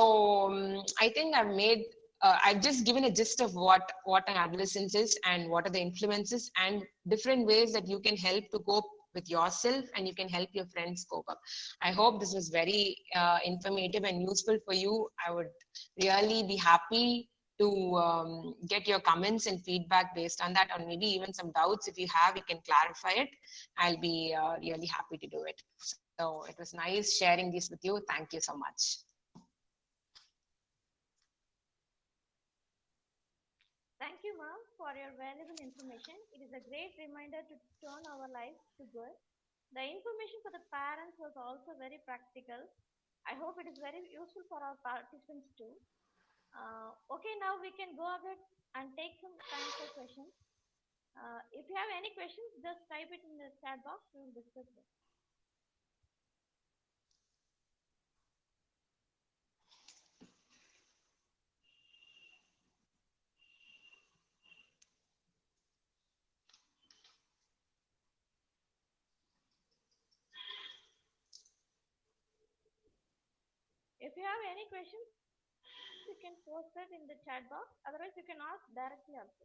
S2: I think I've just given a gist of what an adolescence is and what are the influences and different ways that you can help to cope with yourself, and you can help your friends cope up. I hope this was very informative and useful for you. I would really be happy to get your comments and feedback based on that, or maybe even some doubts if you have, you can clarify it. I'll be really happy to do it. So it was nice sharing this with you. Thank you so much.
S1: Thank you, ma'am, for your valuable information. It is a great reminder to turn our lives to good. The information for the parents was also very practical. I hope it is very useful for our participants too. Okay, now we can go ahead and take some time for questions. If you have any questions, just type it in the chat box. We will discuss it. If you have any questions, you can post it in the chat box. Otherwise, you can ask directly also.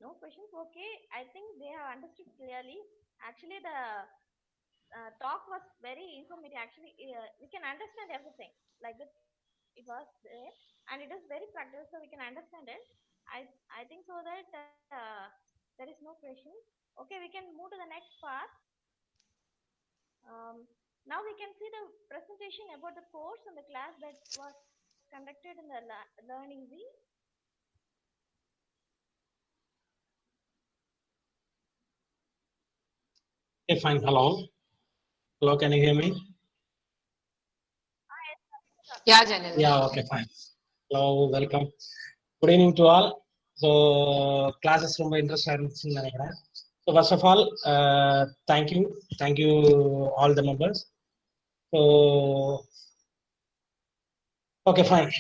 S1: No questions? Okay. I think they have understood clearly. Actually, the talk was very informative. Actually, we can understand everything. Like that, it was there, and it is very practical, so we can understand it. I think so that there is no question. Okay, we can move to the next part. Now we can see the presentation about the course and the class that was conducted in the Learning Week.
S3: Okay, fine. Hello. Hello, can you hear me?
S2: Yeah, Janil.
S3: Yeah, okay, fine. Hello, welcome. Good evening to all. So, classes ரொம்ப இன்ட்ரெஸ்டாக இருந்துச்சுன்னு நினைக்கிறேன். So, first of all, thank you all the members. So, okay, fine.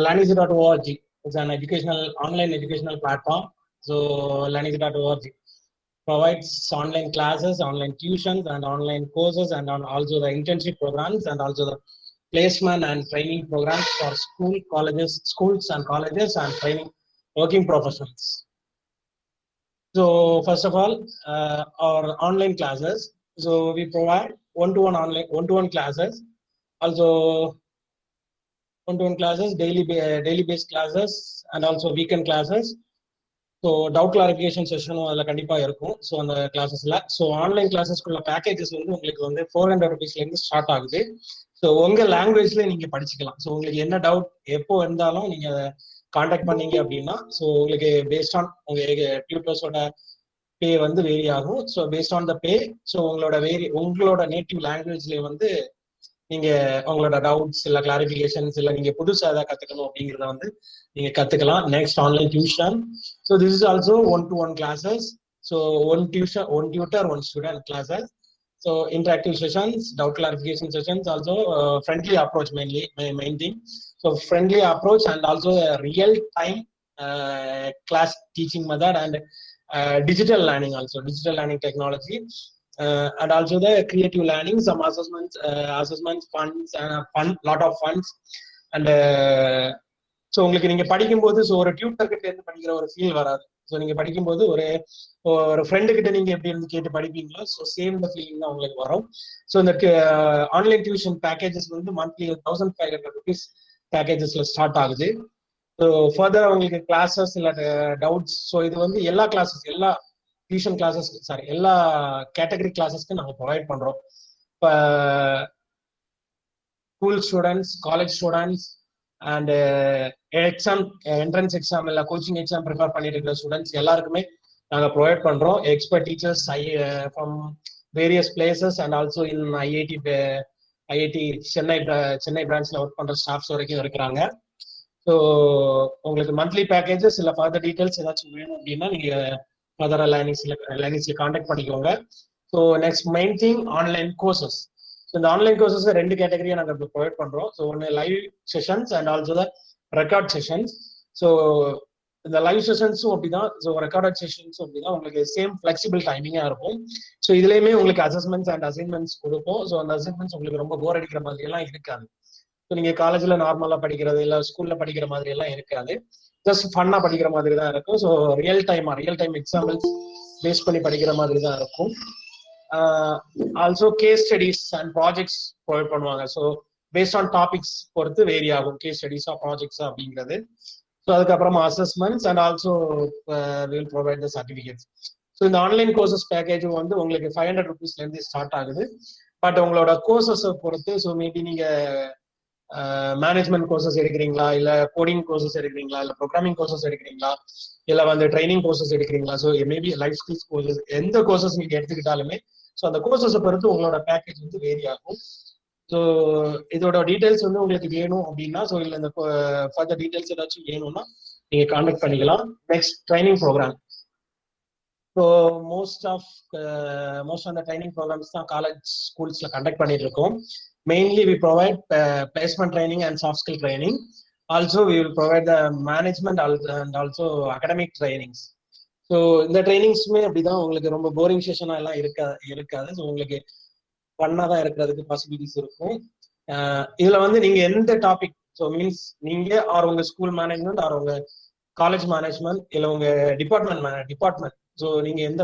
S3: Learneasy.org is an online educational platform. So, learneasy.org provides online classes, online tuitions, and online courses, and also the internship programs, and also the placement and training programs for schools and colleges, and training working professionals. So first of all, our online classes. So we provide one-to-one classes, also one-to-one classes, daily based classes, and also weekend classes. So doubt clarification செஷனும் அதில் கண்டிப்பாக இருக்கும். So அந்த கிளாஸஸில் online கிளாஸஸ்க்குள்ள packages உங்களுக்கு 400 rupeesலேருந்து start ஆகுது. So உங்கள் லாங்குவேஜ்ல நீங்கள் படிச்சுக்கலாம். ஸோ உங்களுக்கு என்ன டவுட் எப்போ இருந்தாலும் நீங்கள் அதை காண்டாக்ட் பண்ணீங்க அப்படின்னா, ஸோ உங்களுக்கு பேஸ்ட் ஆன் உங்கள் டியூட்டர்ஸோட பே வேரி ஆகும். So based on the pay, so உங்களோட நேட்டிவ் லாங்குவேஜ்ல நீங்க உங்களோட டவுட்ஸ் இல்ல கிளாரிபிகேஷன்ஸ் இல்ல நீங்க புதுசா ஏதாவது கத்துக்கணும் அப்படிங்கறத நீங்க கத்துக்கலாம். Next online tuition. So this is also 1-to-1 classes. So one tutor, one student classes. So interactive sessions, doubt clarification sessions, also friendly approach main thing. So friendly approach and also a real time class teaching method, and digital learning technology. And also the creative learning, some assessments, funds, lot of funds. And so உங்களுக்கு நீங்க படிக்கும்போது ஒரு tutor கிட்ட இருந்து படிக்கிற ஒரு feel வராது. So நீங்க படிக்கும்போது ஒரு ஃப்ரெண்டு கிட்ட நீங்க எப்படி இருந்து கேட்டு படிப்பீங்களோ, ஸோ சேம் த ஃபீலிங் தான் உங்களுக்கு வரும். ஸோ இந்த online tuition packages monthly 1500 rupees பேக்கேஜஸ்ல ஸ்டார்ட் ஆகுது. ஸோ ஃபர்தர் உங்களுக்கு கிளாஸஸ் இல்ல டவுட்ஸ், ஸோ இது எல்லா கிளாஸஸ், எல்லா டியூஷன் கிளாஸஸ், எல்லா கேட்டகரி கிளாஸஸ்க்கு நாங்கள் ப்ரொவைட் பண்றோம். இப்போ school students, college students, and entrance exam இல்லை கோச்சிங் எக்ஸாம் ப்ரிப்பேர் பண்ணிட்டு இருக்கிற ஸ்டூடெண்ட்ஸ் எல்லாருக்குமே நாங்க ப்ரொவைட் பண்றோம். Expert teachers from various places and also in IIT Chennai பிரான்ச்ல work பண்ற ஸ்டாஃப்ஸ் வரைக்கும் இருக்கிறாங்க. ஸோ உங்களுக்கு மந்த்லி பேக்கேஜஸ் இல்லை ஃபர்தர் டீடைல்ஸ் ஏதாச்சும் வேணும் அப்படின்னா நீங்க ஃபர்தர் லைனிங்ஸ்ல கான்டாக்ட் பண்ணிக்கோங்க. So next main thing online courses. So இந்த ஆன்லைன் கோர்சஸ் 2 கேட்டகரியா நாங்கள் இப்போ ப்ரொவைட் பண்றோம். ஸோ ஒன்று live sessions and also the record sessions. So இந்த லைவ் செஷன்ஸும் அப்படிதான், ஸோ ரெக்கார்டட் செஷன்ஸும் அப்படிதான், உங்களுக்கு சேம் ஃபிளெக்சிபிள் டைமிங்கா இருக்கும். ஸோ இதுலயுமே உங்களுக்கு அசஸ்மெண்ட்ஸ் அண்ட் அசைன்மெண்ட்ஸ் கொடுப்போம். ஸோ அந்த அசைன்மெண்ட்ஸ் உங்களுக்கு ரொம்ப போர் அடிக்கிற மாதிரி எல்லாம் இருக்காது. ஸோ நீங்க காலேஜ்ல நார்மலா படிக்கிறது இல்லை ஸ்கூல்ல படிக்கிற மாதிரி எல்லாம் இருக்காது. ஜஸ்ட் ஃபன்னா படிக்கிற மாதிரி தான் இருக்கும். So real time examples base பண்ணி படிக்கிற மாதிரி தான் இருக்கும். Also case studies and projects provide பண்ணுவாங்க. ஸோ பேஸ்ட் ஆன் டாபிக்ஸ் பொறுத்து வேரி ஆகும் கேஸ் ஸ்டடிஸா ப்ராஜெக்ட்ஸா அப்படிங்கிறது. ஸோ அதுக்கப்புறமா assessments and also will provide the certificates. So இந்த ஆன்லைன் கோர்சஸ் பேக்கேஜும் வந்து உங்களுக்கு 500 rupeesலேருந்து ஸ்டார்ட் ஆகுது. பட் உங்களோட கோர்சஸை பொறுத்து, ஸோ மேபி நீங்க மேனேஜ்மெண்ட் கோர்சஸ் எடுக்கிறீங்களா, இல்லை கோடிங் கோர்சஸ் எடுக்கிறீங்களா, இல்லை ப்ரோக்ராமிங் கோர்சஸ் எடுக்கிறீங்களா, இல்லை வந்து ட்ரைனிங் கோர்சஸ் எடுக்கிறீங்களா, so maybe life skills courses எந்த கோர்சஸ் நீங்க எடுத்துக்கிட்டாலுமே ஸோ அந்த கோர்சஸை பொறுத்து உங்களோட பேக்கேஜ் வந்து வேரி ஆகும். ஸோ இதோட டீடைல்ஸ் வந்து உங்களுக்கு வேணும் அப்படின்னா, ஸோ இல்லை இந்த ஃபர்தர் டீடைல்ஸ் ஏதாச்சும் வேணும்னா நீங்க கான்டாக்ட் பண்ணிக்கலாம். Next training programme. So most of the training programmes தான் காலேஜ் ஸ்கூல்ஸ்ல கண்டக்ட் பண்ணிட்டு இருக்கோம். Mainly we provide placement training and soft skill training. Also we will provide the management and also academic trainings. So இந்த ட்ரைனிங்ஸுமே அப்படிதான், உங்களுக்கு ரொம்ப boring செஷனா எல்லாம் இருக்காது. ஸோ உங்களுக்கு ஃபன்னா தான் இருக்கிறதுக்கு பாசிபிலிட்டிஸ் இருக்கும். இதுல வந்து நீங்க எந்த டாபிக், ஸோ மீன்ஸ் நீங்க ஆர் உங்க ஸ்கூல் மேனேஜ்மெண்ட் ஆர் உங்க காலேஜ் மேனேஜ்மெண்ட் இல்லை உங்க டிபார்ட்மெண்ட், ஸோ நீங்க எந்த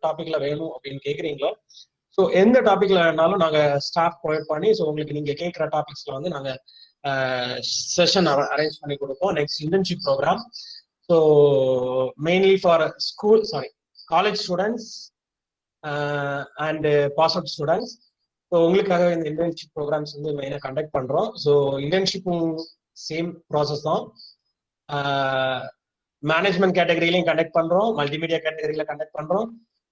S3: டாபிக்ல வேணும் அப்படின்னு கேட்குறீங்களோ, ஸோ எந்த டாபிக்ல வேணாலும் நாங்க ஸ்டாஃப் ப்ரொவைட் பண்ணி, ஸோ உங்களுக்கு நீங்க கேட்குற டாபிக்ஸ்ல வந்து நாங்க செஷன் அரேஞ்ச் பண்ணி கொடுப்போம். Next internship program. So mainly for college students and pass out students. So உங்களுக்காக இந்த இன்டர்ன்ஷிப் ப்ரோக்ராம்ஸ் வந்து மெயினாக கண்டக்ட் பண்றோம். ஸோ இன்டர்ன்ஷிப்பும் சேம் ப்ராசஸ் தான். மேனேஜ்மெண்ட் கேட்டகரியிலையும் கண்டக்ட் பண்றோம், மல்டிமீடியா கேட்டகரியில கண்டக்ட் பண்றோம்,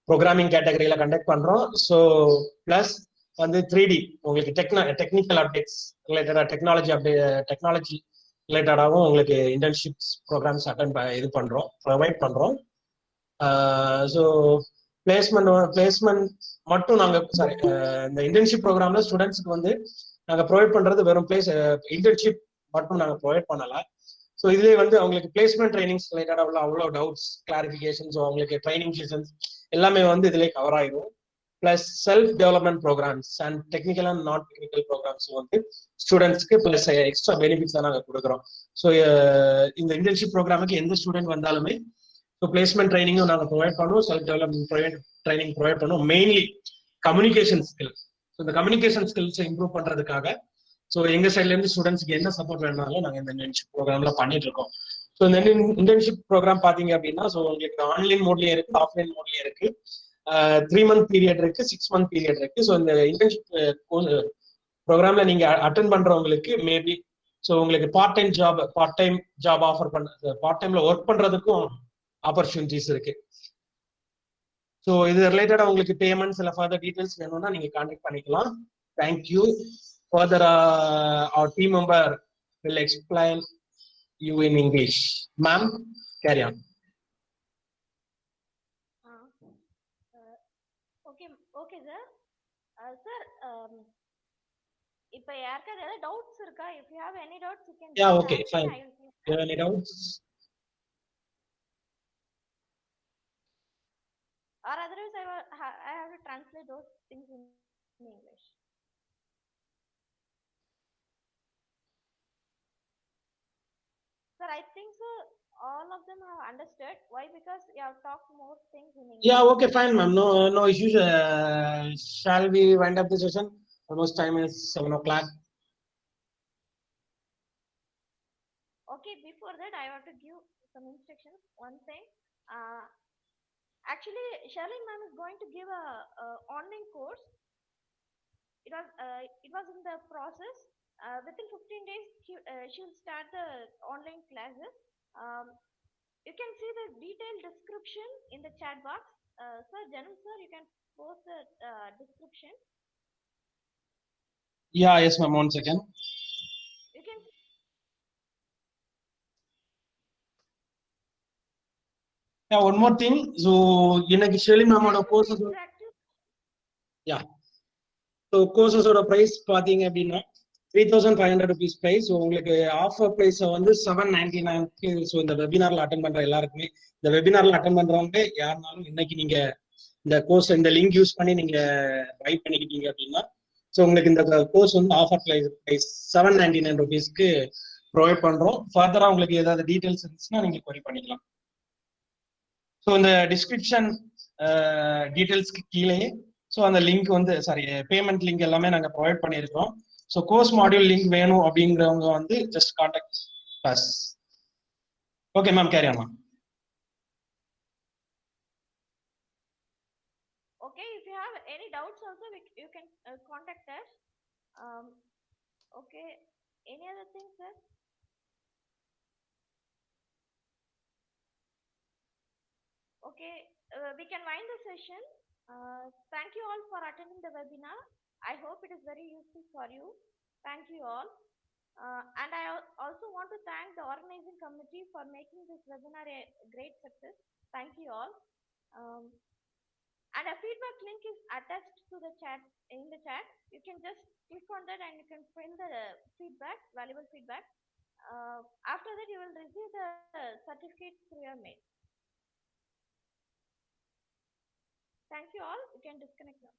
S3: ப்ரோக்ராமிங் கேட்டகரியில கண்டக்ட் பண்றோம். ஸோ பிளஸ் வந்து 3D உங்களுக்கு டெக்னிக்கல் அப்டேட்ஸ் ரிலேட்டடா டெக்னாலஜி ரிலேட்டடாகவும் உங்களுக்கு இன்டர்ன்ஷிப்ஸ் ப்ரோக்ராம்ஸ் ப்ரொவைட் பண்றோம். ஸோ பிளேஸ்மெண்ட் மட்டும் நாங்கள் இந்த இன்டர்ன்ஷிப் ப்ரோக்ராம்ல ஸ்டூடெண்ட்ஸ்க்கு வந்து நாங்கள் ப்ரொவைட் பண்றது வெறும் இன்டர்ன்ஷிப் மட்டும் நாங்கள் ப்ரொவைட் பண்ணல. ஸோ இதுலேயே வந்து அவங்களுக்கு பிளேஸ்மெண்ட் ட்ரைனிங்ஸ் ரிலேட்டடாக உள்ள அவ்வளோ டவுட்ஸ் கிளாரிஃபிகேஷன்ஸ், அவங்களுக்கு ட்ரைனிங் செஷன்ஸ் எல்லாமே வந்து இதுலேயே கவர் ஆயிடும். Plus self development programs and technical and non technical programs வந்து ஸ்டூடெண்ட்ஸ்க்கு பிளஸ் எக்ஸ்ட்ரா பெனிஃபிட்ஸ் தான் நாங்கள் கொடுக்குறோம். ஸோ இந்த இன்டர்ன்ஷிப் ப்ரோக்ராமுக்கு எந்த ஸ்டூடெண்ட் வந்தாலுமே ஸோ பிளேஸ்மெண்ட் ட்ரைனிங்கும் நாங்கள் ப்ரொவைட் பண்ணுவோம், செல்ஃப் டெவலப்மெண்ட் ட்ரைனிங் ப்ரொவைட் பண்ணுவோம். Mainly communication skill. ஸோ இந்த கம்யூனிகேஷன் ஸ்கில்ஸை இம்ப்ரூவ் பண்றதுக்காக ஸோ எங்க சைட்ல இருந்து ஸ்டூடெண்ட்ஸ்க்கு என்ன சப்போர்ட் வேணாலும் நாங்கள் இந்த இன்டர்ன்ஷிப் ப்ரோக்ராம்ல பண்ணிட்டு இருக்கோம். ஸோ இந்த இன்டர்ன்ஷிப் ப்ரோக்ராம் பாத்தீங்க அப்படின்னா, ஸோ உங்களுக்கு ஆன்லைன் மோட்லயும் இருக்கு, ஆஃப்லைன் மோட்லயும் இருக்கு. 3 month பீரியட் இருக்கு, 6 month பீரியட் இருக்கு. ஸோ இந்த இன்டர்ன்ஷிப் ப்ரோக்ராம்ல நீங்க அட்டன் பண்றவங்களுக்கு மேபி ஸோ உங்களுக்கு part time job offer part டைம்ல ஒர்க் பண்றதுக்கும் ஆப்பர்ச்சுனிட்டிஸ் இருக்கு. ஸோ இது ரிலேட்டடா உங்களுக்கு பேமெண்ட்ஸ் இல்லை ஃபர்தர் டீடைல்ஸ் வேணும்னா நீங்க கான்டாக்ட் பண்ணிக்கலாம். Thank you. Further, our team member will explain you in English. Ma'am, carry on.
S1: Okay, sir. Sir, இப்போ யாருக்காவது ஏதாவது டவுட்ஸ் இருக்கா? If you have any doubts, you can.
S3: Yeah, okay, fine. You have any doubts?
S1: Or otherwise, I have to translate those things in English. Sir, I think so. All of them have understood. Why? Because you have talked more things in English.
S3: Yeah, okay, fine, ma'am. No issues. Shall we wind up the session? Almost time is 7 o'clock.
S1: Okay, before that, I want to give some instructions. One thing. Actually, Shalini ma'am is going to give a online course. It was in the process. Within 15 days, she will start the online classes. You can see the detailed description in the chat box. Sir, Janam sir, you can post the description.
S3: Yeah, yes, ma'am. 1 second.
S1: You can
S3: Yeah, one more thing. So, இன்னைக்கு Shelly மேமோட கோர்சஸ்
S1: interactive.
S3: Yeah so கோர்சஸோட price பார்த்தீங்க அப்படின்னா 3,500 rupees price. So உங்களுக்கு offer ப்ரைஸை வந்து 799க்கு. So இந்த வெபினார்ல அட்டன் பண்ற எல்லாருக்குமே, இந்த வெபினார்ல அட்டன் பண்றவங்க யாருனாலும் இன்னைக்கு நீங்க இந்த கோர்ஸ் இந்த லிங்க் யூஸ் பண்ணி நீங்க பை பண்ணிக்கிட்டீங்க அப்படின்னா, ஸோ உங்களுக்கு இந்த கோர்ஸ் வந்து ஆஃபர் ப்ரைஸ் 799 rupeesக்கு ப்ரொவைட் பண்றோம். ஃபர்தரா உங்களுக்கு ஏதாவது டீடைல்ஸ் இருந்துச்சுன்னா நீங்க query பண்ணிக்கலாம். ஸோ இந்த டிஸ்கிரிப்ஷன் டீடைல்ஸ்க்கு கீழே ஸோ அந்த லிங்க் வந்து பேமெண்ட் லிங்க் எல்லாமே நாங்கள் ப்ரொவைட் பண்ணியிருக்கோம். ஸோ கோர்ஸ் மாடியூல் லிங்க் வேணும் அப்படிங்கிறவங்க வந்து just contact as. Okay ma'am, carry on.
S1: Okay, if you have any doubts also, you can contact us. Um, okay, any other thing, sir? Okay, we can wind the session. Thank you all for attending the webinar. I hope it is very useful for you. Thank you all. And I also want to thank the organizing committee for making this webinar a great success. Thank you all. And a feedback link is attached to the chat. In the chat, you can just click on that and you can fill the feedback, valuable feedback. After that, you will receive the certificate through your mail. Thank you all. You can disconnect now.